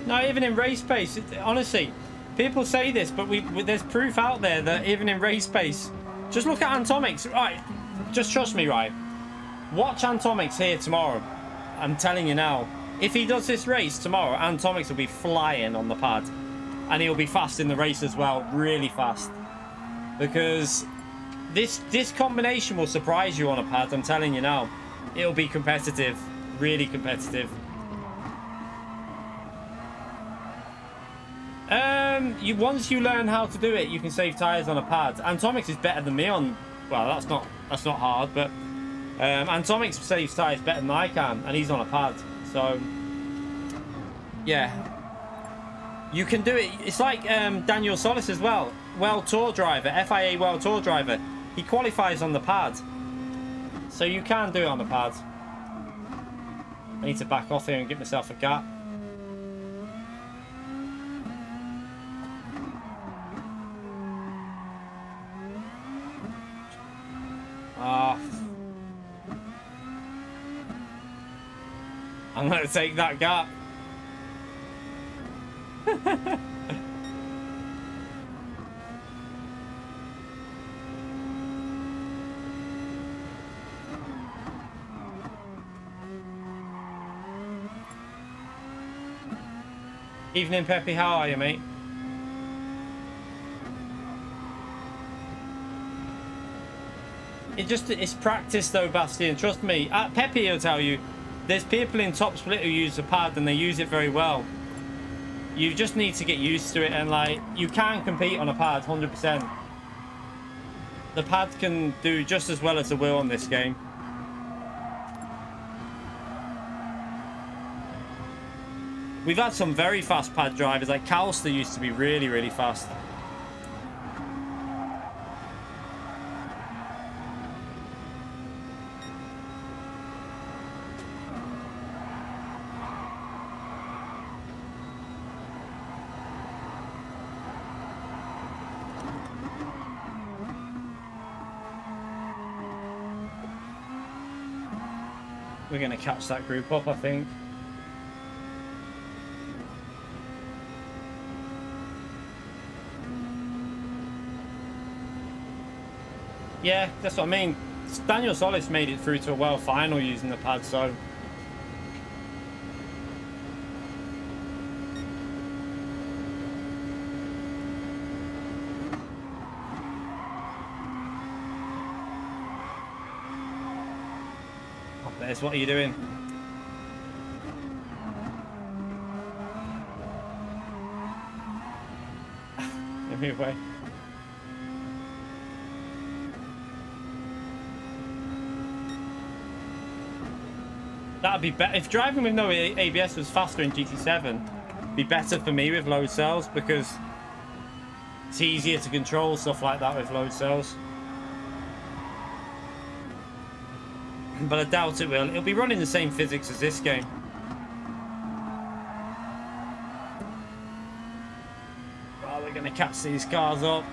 No, even in race pace, honestly, people say this, but there's proof out there that even in race pace, just look at Atomics, right? Just trust me, right? Watch Atomics here tomorrow. I'm telling you now, if he does this race tomorrow, Atomics will be flying on the pad, and he'll be fast in the race as well, really fast, because this combination will surprise you on a pad. I'm telling you now, it'll be competitive, really competitive. Once you learn how to do it, you can save tires on a pad. Atomics is better than me on... Well, that's not hard, but Atomics saves tires better than I can, and he's on a pad. So, yeah, you can do it. It's like Daniel Solis as well. World Tour driver, FIA World Tour driver. He qualifies on the pad, so you can do it on the pad. I need to back off here and get myself a gap. I'm going to take that gap. Evening, Peppy. How are you, mate? It's practice though, Bastian. Trust me. Peppy will tell you, there's people in top split who use the pad and they use it very well. You just need to get used to it, and like, you can compete on a pad 100%. The pad can do just as well as the wheel on this game. We've had some very fast pad drivers, like Calster used to be really, really fast. we're going to catch that group up, I think. Yeah, that's what I mean. Daniel Solis made it through to a world final using the pad, so there's what are you doing? Get me away. That'd be better. If driving with no ABS was faster in GT7, it'd be better for me with load cells because it's easier to control stuff like that with load cells. But I doubt it will. It'll be running the same physics as this game. Well, we're going to catch these cars up.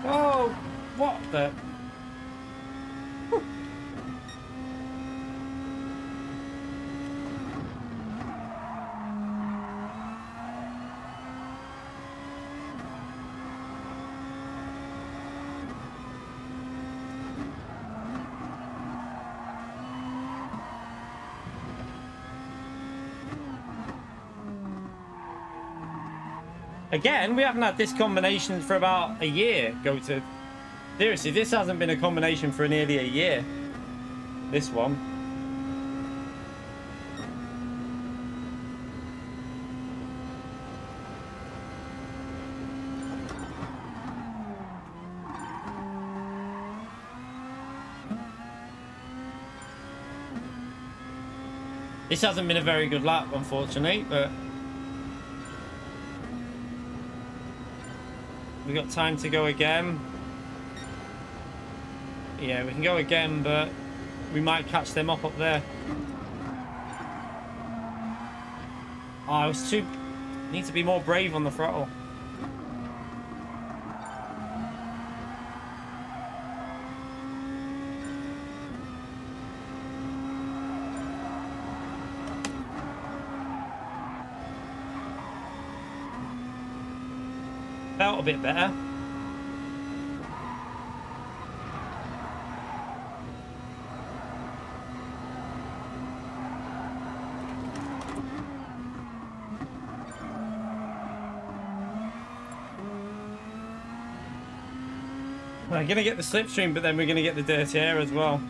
Oh, what the... Again, we haven't had this combination for about a year. Seriously, this hasn't been a combination for nearly a year. This one. This hasn't been a very good lap, unfortunately, but we got time to go again. Yeah, we can go again, but we might catch them up there. Oh, I was too... Need to be more brave on the throttle. Felt a bit better. We're going to get the slipstream, but then we're going to get the dirty air as well.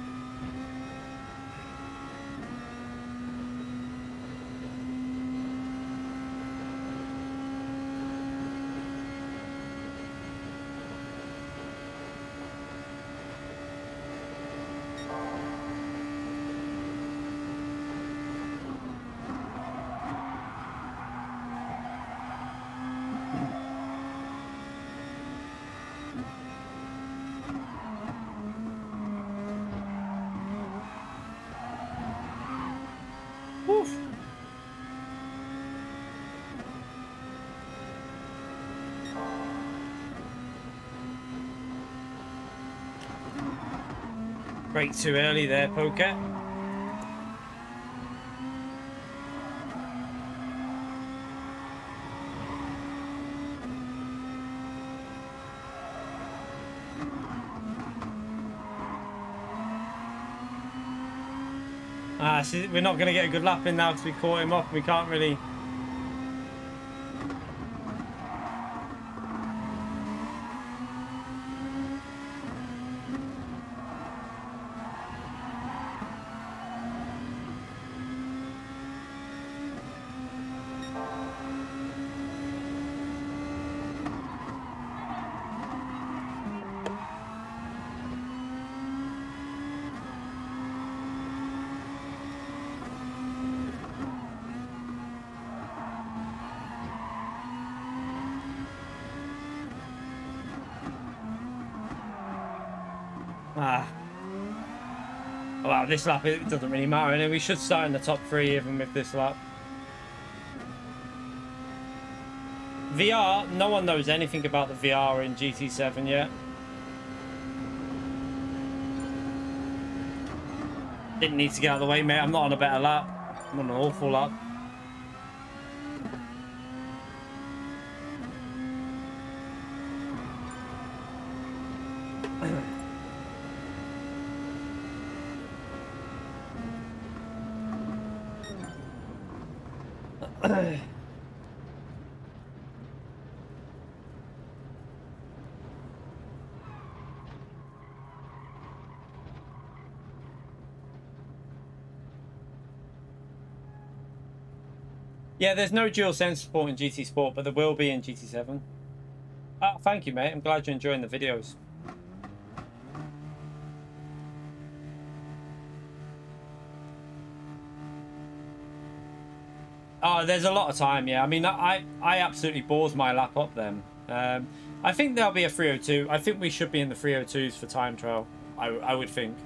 Brake too early there, Poker. See, we're not going to get a good lap in now because we caught him up. We can't really... Wow, this lap, it doesn't really matter. And we should start in the top 3 even with this lap. VR, no one knows anything about the VR in GT7 yet. Didn't need to get out of the way, mate. I'm not on a better lap. I'm on an awful lap. Yeah, there's no DualSense support in GT Sport, but there will be in GT7. Oh, thank you, mate. I'm glad you're enjoying the videos. Oh, there's a lot of time, yeah. I mean, I absolutely bores my lap up then. I think there'll be a 302. I think we should be in the 302s for time trial. I would think.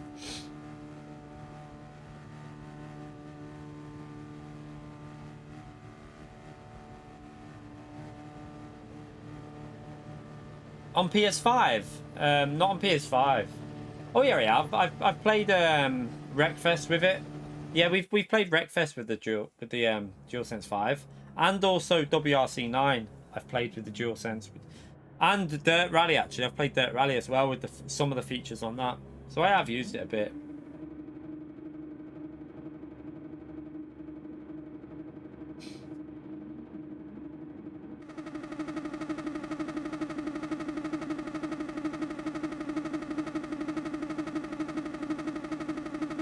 On PS5, not on PS5. Oh yeah, yeah. I've played Wreckfest with it. Yeah, we've played Wreckfest with the DualSense 5, and also WRC9. I've played with the DualSense, and Dirt Rally actually. I've played Dirt Rally as well with some of the features on that. So I have used it a bit.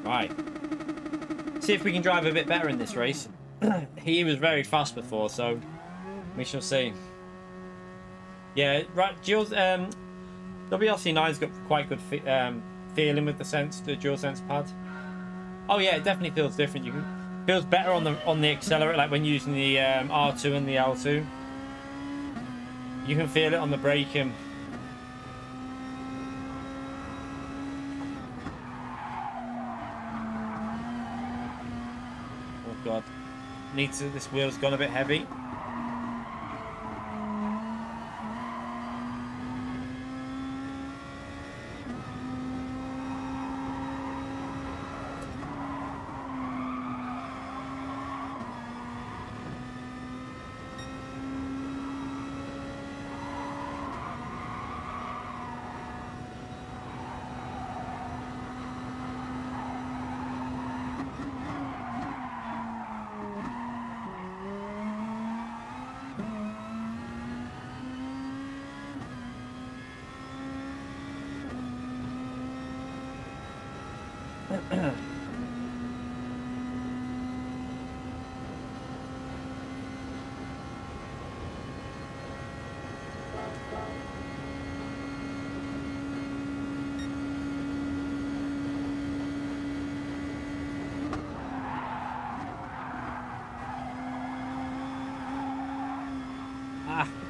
Right. See if we can drive a bit better in this race. He was very fast before, so we shall see. Yeah, right. WRC9's got quite good feeling with the DualSense pad. Oh yeah, it definitely feels different. Feels better on the accelerator, like when using the R2 and the L2. You can feel it on the braking. God, this wheel's gone a bit heavy.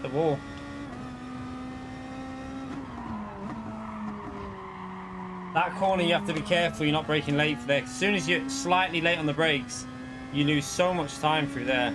The wall. That corner you have to be careful you're not braking late for there. As soon as you're slightly late on the brakes, you lose so much time through there.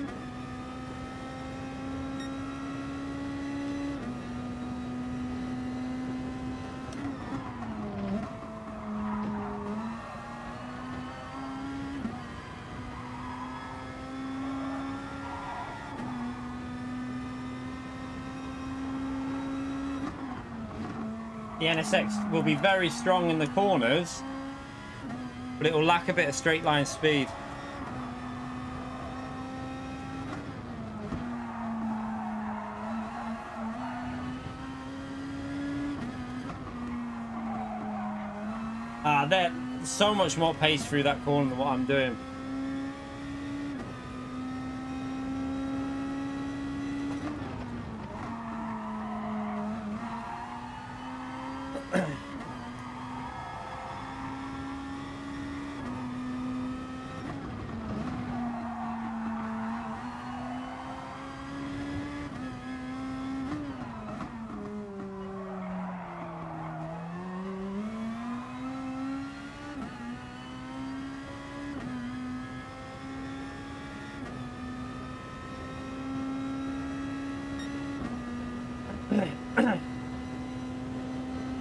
The NSX will be very strong in the corners, but it will lack a bit of straight line speed. There's so much more pace through that corner than what I'm doing.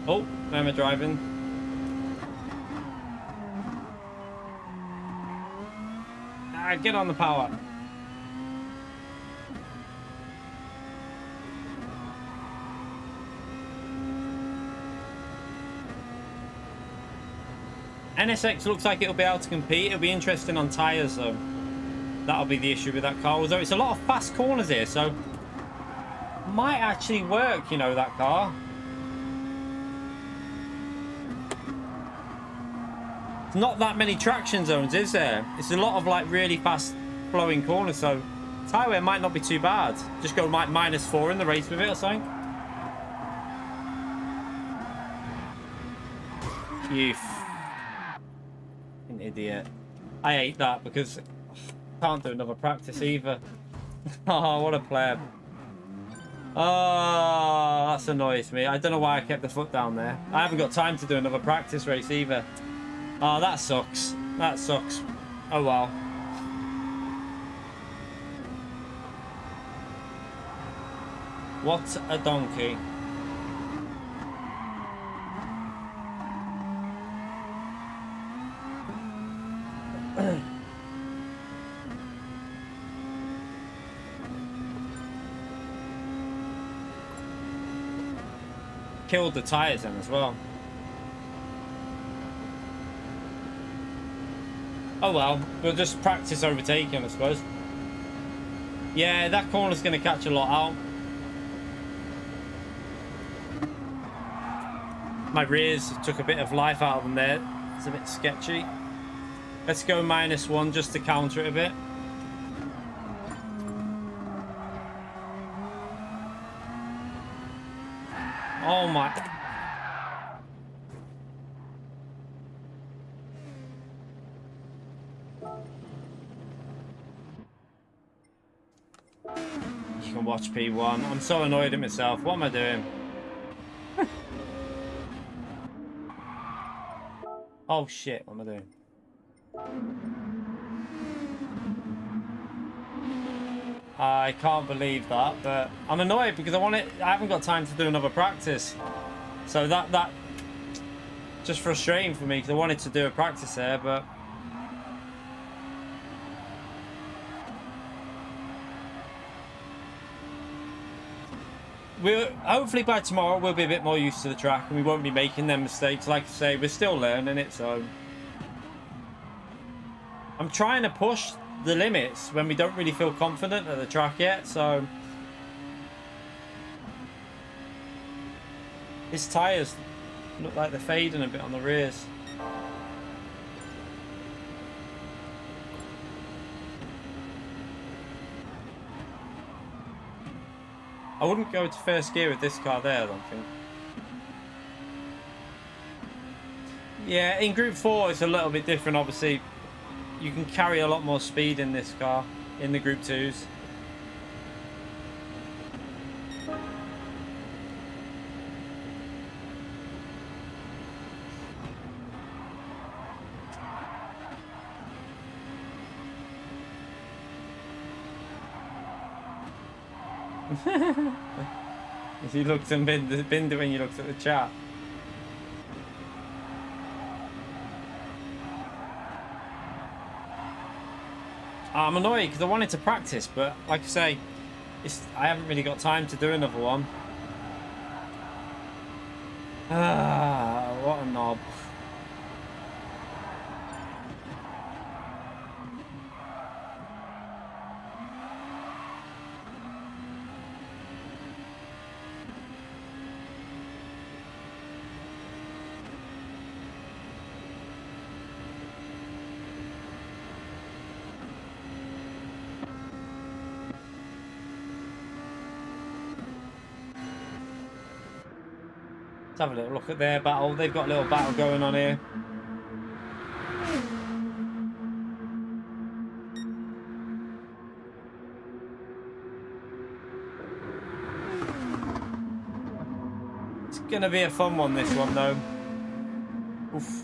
Oh, where am I driving? Ah, get on the power. NSX looks like it'll be able to compete. It'll be interesting on tyres though. That'll be the issue with that car. Although it's a lot of fast corners here, so might actually work, you know, that car. It's not that many traction zones, is there? It's a lot of like really fast flowing corners, so tyre wear might not be too bad. Just go like -4 in the race with it or something. You an idiot. I hate that because I can't do another practice either. Oh, what a pleb. Oh, that's annoys me. I don't know why I kept the foot down there. I haven't got time to do another practice race either. Oh, that sucks. That sucks. Oh, well. What a donkey. Killed the tyres then as well. Oh well, we'll just practice overtaking, I suppose. Yeah, that corner's going to catch a lot out. My rears took a bit of life out of them there. It's a bit sketchy. Let's go -1 just to counter it a bit. Oh my. You can watch P1. I'm so annoyed at myself. What am I doing? Oh shit, what am I doing? I can't believe that, but I'm annoyed because I haven't got time to do another practice. So that just frustrating for me because I wanted to do a practice there, but hopefully by tomorrow we'll be a bit more used to the track and we won't be making them mistakes. Like I say, we're still learning it, so I'm trying to push the limits when we don't really feel confident at the track yet, so his tyres look like they're fading a bit on the rears. I wouldn't go to first gear with this car there, I don't think. Yeah, in Group 4 it's a little bit different, obviously. You can carry a lot more speed in this car, in the Group 2s. He looked and binned when you looked at the chat. I'm annoyed because I wanted to practice, but like I say, I haven't really got time to do another one. Ah, what a knob. Let's have a little look at their battle. They've got a little battle going on here. It's gonna be a fun one, this one though. Oof.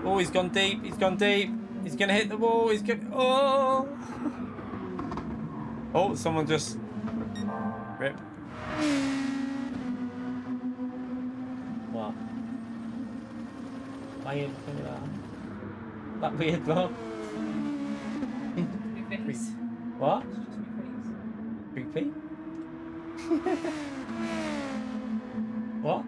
Oh, he's gone deep. He's gone deep. He's gonna hit the wall. He's gonna. Oh. Oh, someone just... Rip. What? Why are you looking at that? That weird look. What? Creepy? What?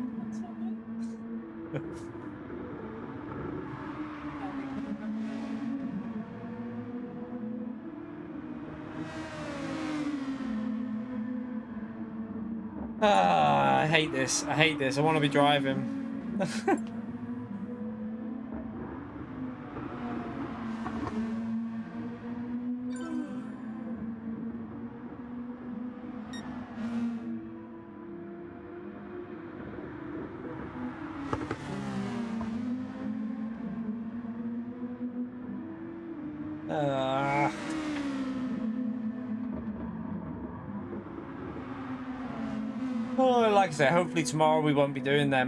I hate this. I hate this. I want to be driving. Oh, like I say, hopefully tomorrow we won't be doing that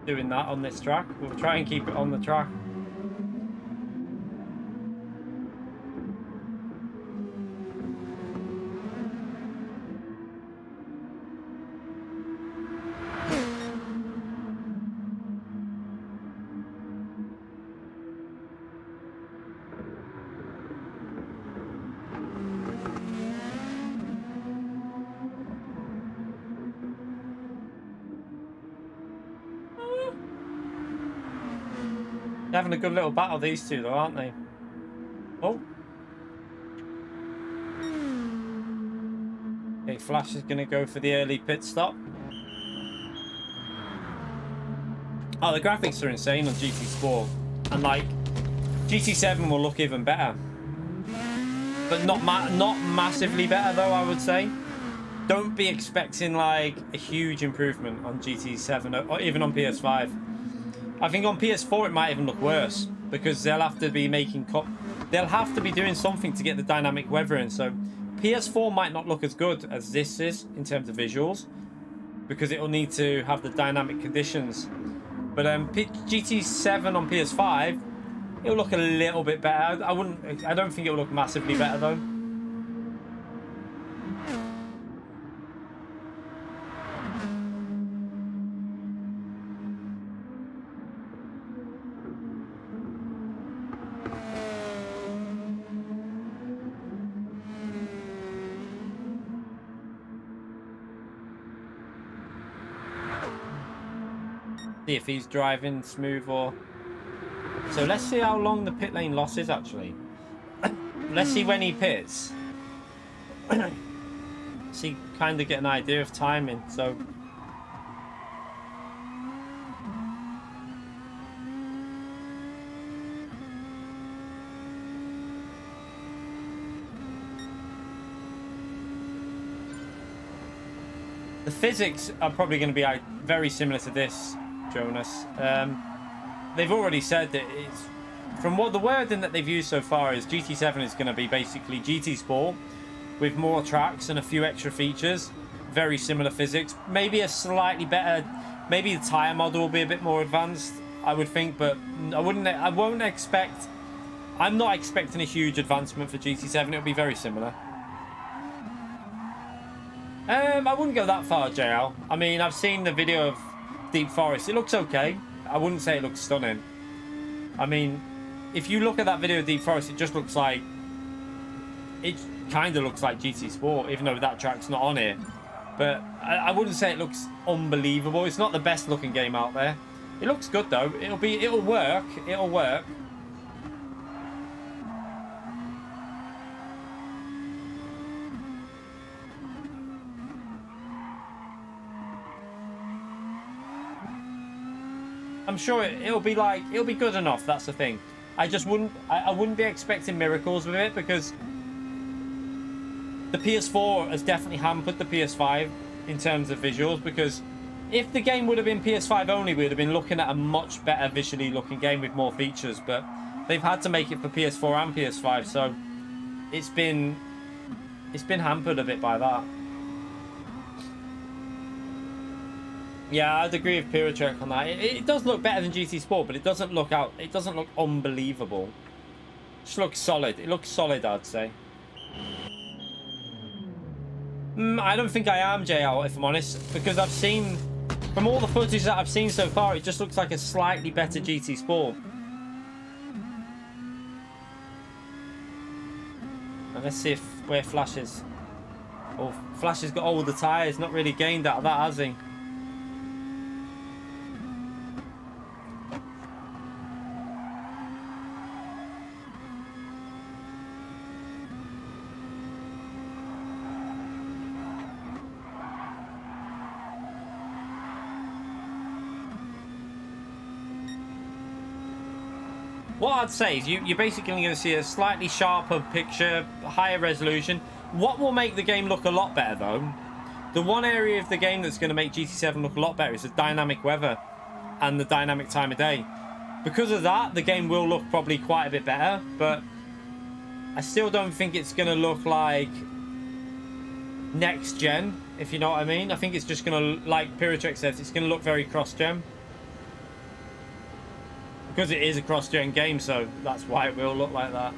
on this track. We'll try and keep it on the track. They're having a good little battle, these two, though, aren't they? Oh. Okay, Flash is going to go for the early pit stop. Oh, the graphics are insane on GT Sport. And, like, GT7 will look even better. But not massively better, though, I would say. Don't be expecting, like, a huge improvement on GT7 or even on PS5. I think on PS4 it might even look worse because they'll have to be they'll have to be doing something to get the dynamic weather in. So PS4 might not look as good as this is in terms of visuals because it'll need to have the dynamic conditions. But GT7 on PS5, it'll look a little bit better. I don't think it'll look massively better though. See if he's driving smooth or... So let's see how long the pit lane loss is actually. Let's see when he pits. See, kind of get an idea of timing. So the physics are probably going to be very similar to this, Jonas. They've already said that it's, from what the wording that they've used so far is GT7 is going to be basically GT Sport with more tracks and a few extra features, very similar physics, maybe a slightly better, maybe the tire model will be a bit more advanced, I would think, but I'm not expecting a huge advancement for GT7. It'll be very similar. I wouldn't go that far, JL. I mean, I've seen the video of Deep Forest. It looks okay. I wouldn't say it looks stunning. I mean, if you look at that video of Deep Forest, it just looks like... It kind of looks like GT Sport, even though that track's not on it. But I wouldn't say it looks unbelievable. It's not the best looking game out there. It looks good, though. It'll work. It'll work. I'm sure it'll be good enough. That's the thing. I just wouldn't be expecting miracles with it because the PS4 has definitely hampered the PS5 in terms of visuals. Because if the game would have been PS5 only, we would have been looking at a much better visually looking game with more features. But they've had to make it for PS4 and PS5, so it's been hampered a bit by that. Yeah, I'd agree with Pirachek on that. It does look better than GT Sport, but it doesn't look unbelievable. It just looks solid. It looks solid, I'd say. I don't think I am, JL, if I'm honest, because I've seen, from all the footage that I've seen so far, it just looks like a slightly better GT Sport. And let's see if where Flash is. Oh, Flash has got all the tyres, not really gained out of that, has he? What I'd say is you're basically going to see a slightly sharper picture, higher resolution. What will make the game look a lot better, though, the one area of the game that's going to make GT7 look a lot better is the dynamic weather and the dynamic time of day. Because of that, the game will look probably quite a bit better, but I still don't think it's going to look like next gen, if you know what I mean. I think it's just going to, like Pyrotrek says, it's going to look very cross-gen. Because it is a cross-gen game, so that's why it will look like that.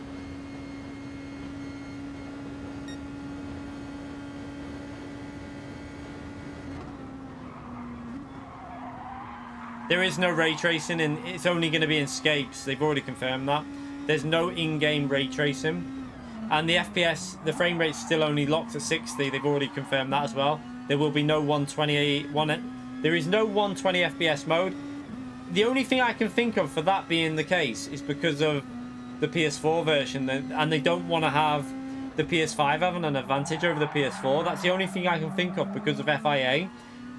There is no ray tracing, and it's only going to be in scapes. They've already confirmed that. There's no in-game ray tracing. And the FPS, the frame rate's still only locked at 60. They've already confirmed that as well. There will be no 120... There is no 120 FPS mode. The only thing I can think of for that being the case is because of the PS4 version, and they don't want to have the PS5 having an advantage over the PS4. That's the only thing I can think of because of FIA.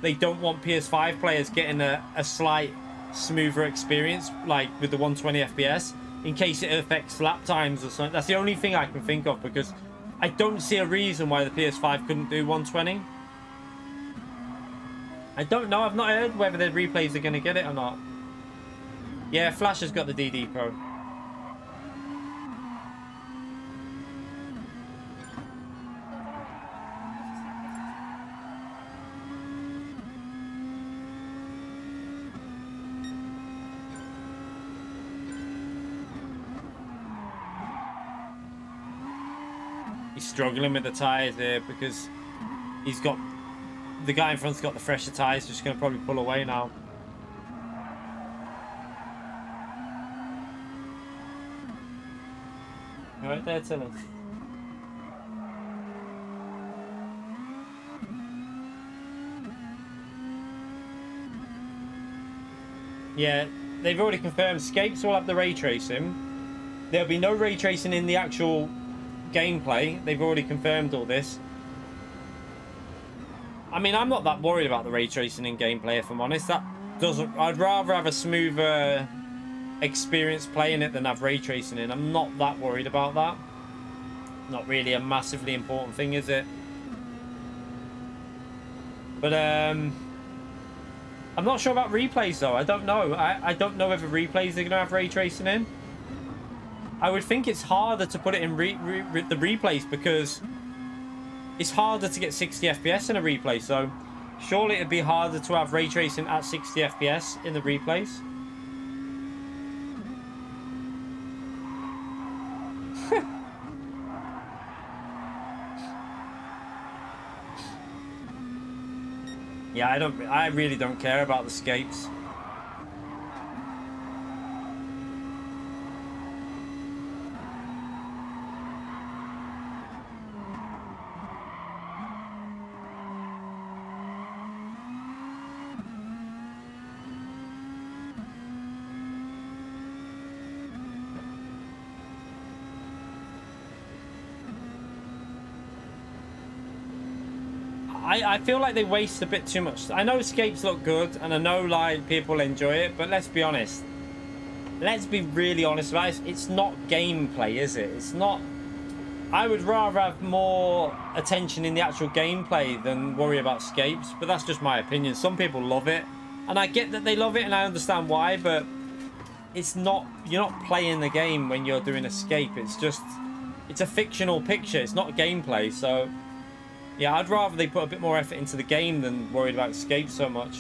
They don't want PS5 players getting a slight smoother experience, like with the 120 FPS, in case it affects lap times or something. That's the only thing I can think of, because I don't see a reason why the PS5 couldn't do 120. I don't know. I've not heard whether the replays are going to get it or not. Yeah, Flash has got the DD Pro. He's struggling with the tyres here because he's got... The guy in front's got the fresher tyres, just going to probably pull away now. Right there, Tilly. Yeah, they've already confirmed Scapes will have the ray tracing. There'll be no ray tracing in the actual gameplay. They've already confirmed all this. I mean, I'm not that worried about the ray tracing in gameplay, if I'm honest. That doesn't... I'd rather have a smoother experience playing it than have ray tracing in. I'm not that worried about that. Not really a massively important thing, is it? But I'm not sure about replays though. I don't know. I don't know whether replays are going to have ray tracing in. I would think it's harder to put it in the replays because it's harder to get 60 FPS in a replay. So surely it'd be harder to have ray tracing at 60 FPS in the replays. Yeah, I really don't care about the scapes. I feel like they waste a bit too much. I know scapes look good, and I know like people enjoy it, but let's be honest. Let's be really honest about it. It's not gameplay, is it? It's not. I would rather have more attention in the actual gameplay than worry about scapes, but that's just my opinion. Some people love it, and I get that they love it, and I understand why, but it's not. You're not playing the game when you're doing escape. It's just. It's a fictional picture. It's not gameplay, so. Yeah, I'd rather they put a bit more effort into the game than worried about escape so much.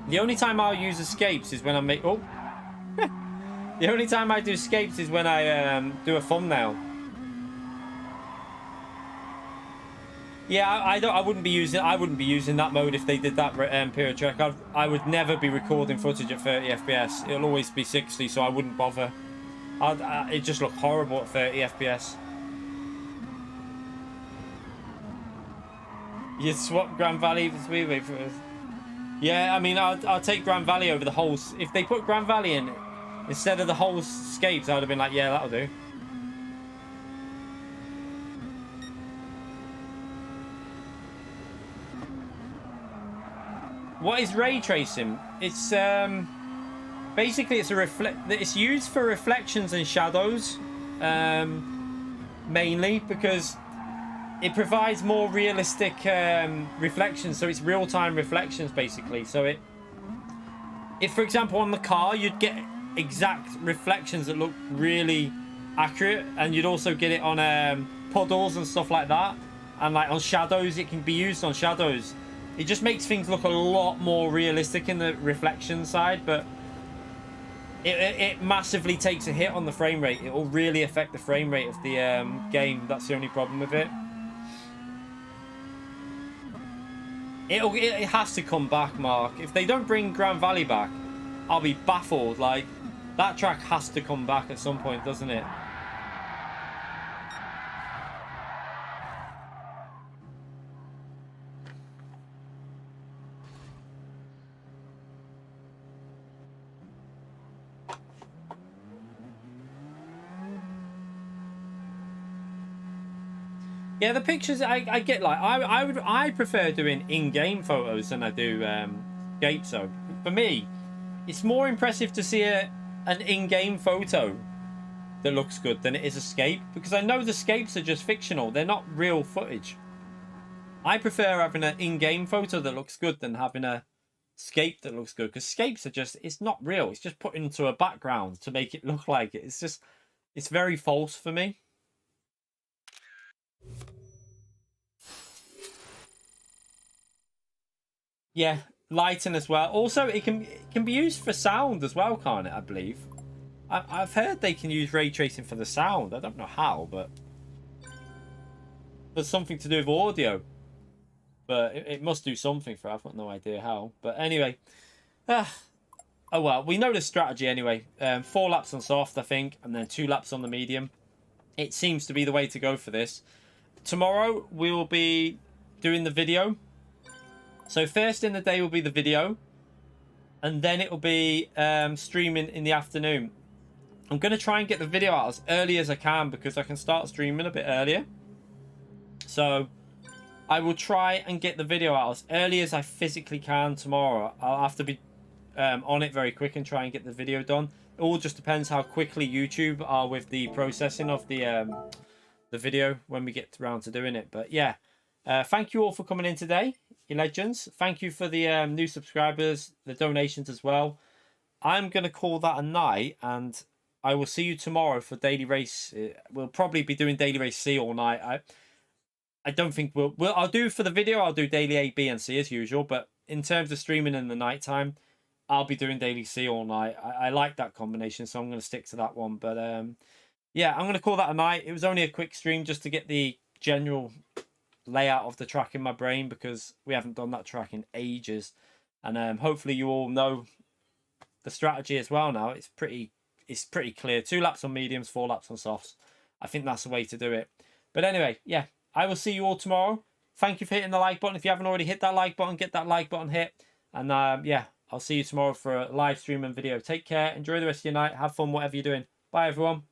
The only time I'll use escapes is when I make... Oh! The only time I do escapes is when I do a thumbnail. Yeah, I wouldn't be using that mode if they did that period track. I would never be recording footage at 30 FPS. It'll always be 60, so I wouldn't bother. It just look horrible at 30 FPS. You'd swap Grand Valley for Speedway for us. Yeah, I mean, I'll take Grand Valley over the whole. If they put Grand Valley in instead of the whole escapes, I'd have been like, yeah, that'll do. What is ray tracing? It's basically it's used for reflections and shadows, mainly because it provides more realistic reflections. So it's real-time reflections basically. So if for example on the car you'd get exact reflections that look really accurate, and you'd also get it on puddles and stuff like that, and like on shadows, it can be used on shadows. It just makes things look a lot more realistic in the reflection side, but it massively takes a hit on the frame rate. It will really affect the frame rate of the game. That's the only problem with it. It has to come back, Mark. If they don't bring Grand Valley back, I'll be baffled. Like, that track has to come back at some point, doesn't it? Yeah, the pictures I get, like I prefer doing in-game photos than I do escape. So for me, it's more impressive to see an in-game photo that looks good than it is escape, because I know the escapes are just fictional. They're not real footage. I prefer having an in-game photo that looks good than having a escape that looks good, because escapes are just, it's not real. It's just put into a background to make it look like it. It's just, it's very false for me. Yeah, lighting as well. Also, it can be used for sound as well, can't it? I believe. I've heard they can use ray tracing for the sound. I don't know how, but there's something to do with audio. But it must do something for it. I've got no idea how. But anyway, oh well, we know the strategy anyway. 4 laps on soft, I think, and then 2 laps on the medium. It seems to be the way to go for this. Tomorrow we will be doing the video. So first in the day will be the video, and then it will be streaming in the afternoon. I'm going to try and get the video out as early as I can, because I can start streaming a bit earlier. So I will try and get the video out as early as I physically can tomorrow. I'll have to be on it very quick and try and get the video done. It all just depends how quickly YouTube are with the processing of the video when we get around to doing it. But yeah, thank you all for coming in today, you legends. Thank you for the new subscribers, the donations as well. I'm going to call that a night, and I will see you tomorrow for Daily Race. We'll probably be doing Daily Race C all night. I don't think I'll do for the video, I'll do Daily A, B and C as usual, but in terms of streaming in the night time, I'll be doing Daily C all night. I like that combination, so I'm going to stick to that one. But yeah, I'm going to call that a night. It was only a quick stream just to get the general layout of the track in my brain, because we haven't done that track in ages, and hopefully you all know the strategy as well now. It's pretty clear. 2 laps on mediums, 4 laps on softs. I think that's the way to do it. But anyway, yeah, I will see you all tomorrow. Thank you for hitting the like button. If you haven't already hit that like button, get that like button hit. And yeah, I'll see you tomorrow for a live stream and video. Take care, enjoy the rest of your night, have fun whatever you're doing. Bye everyone.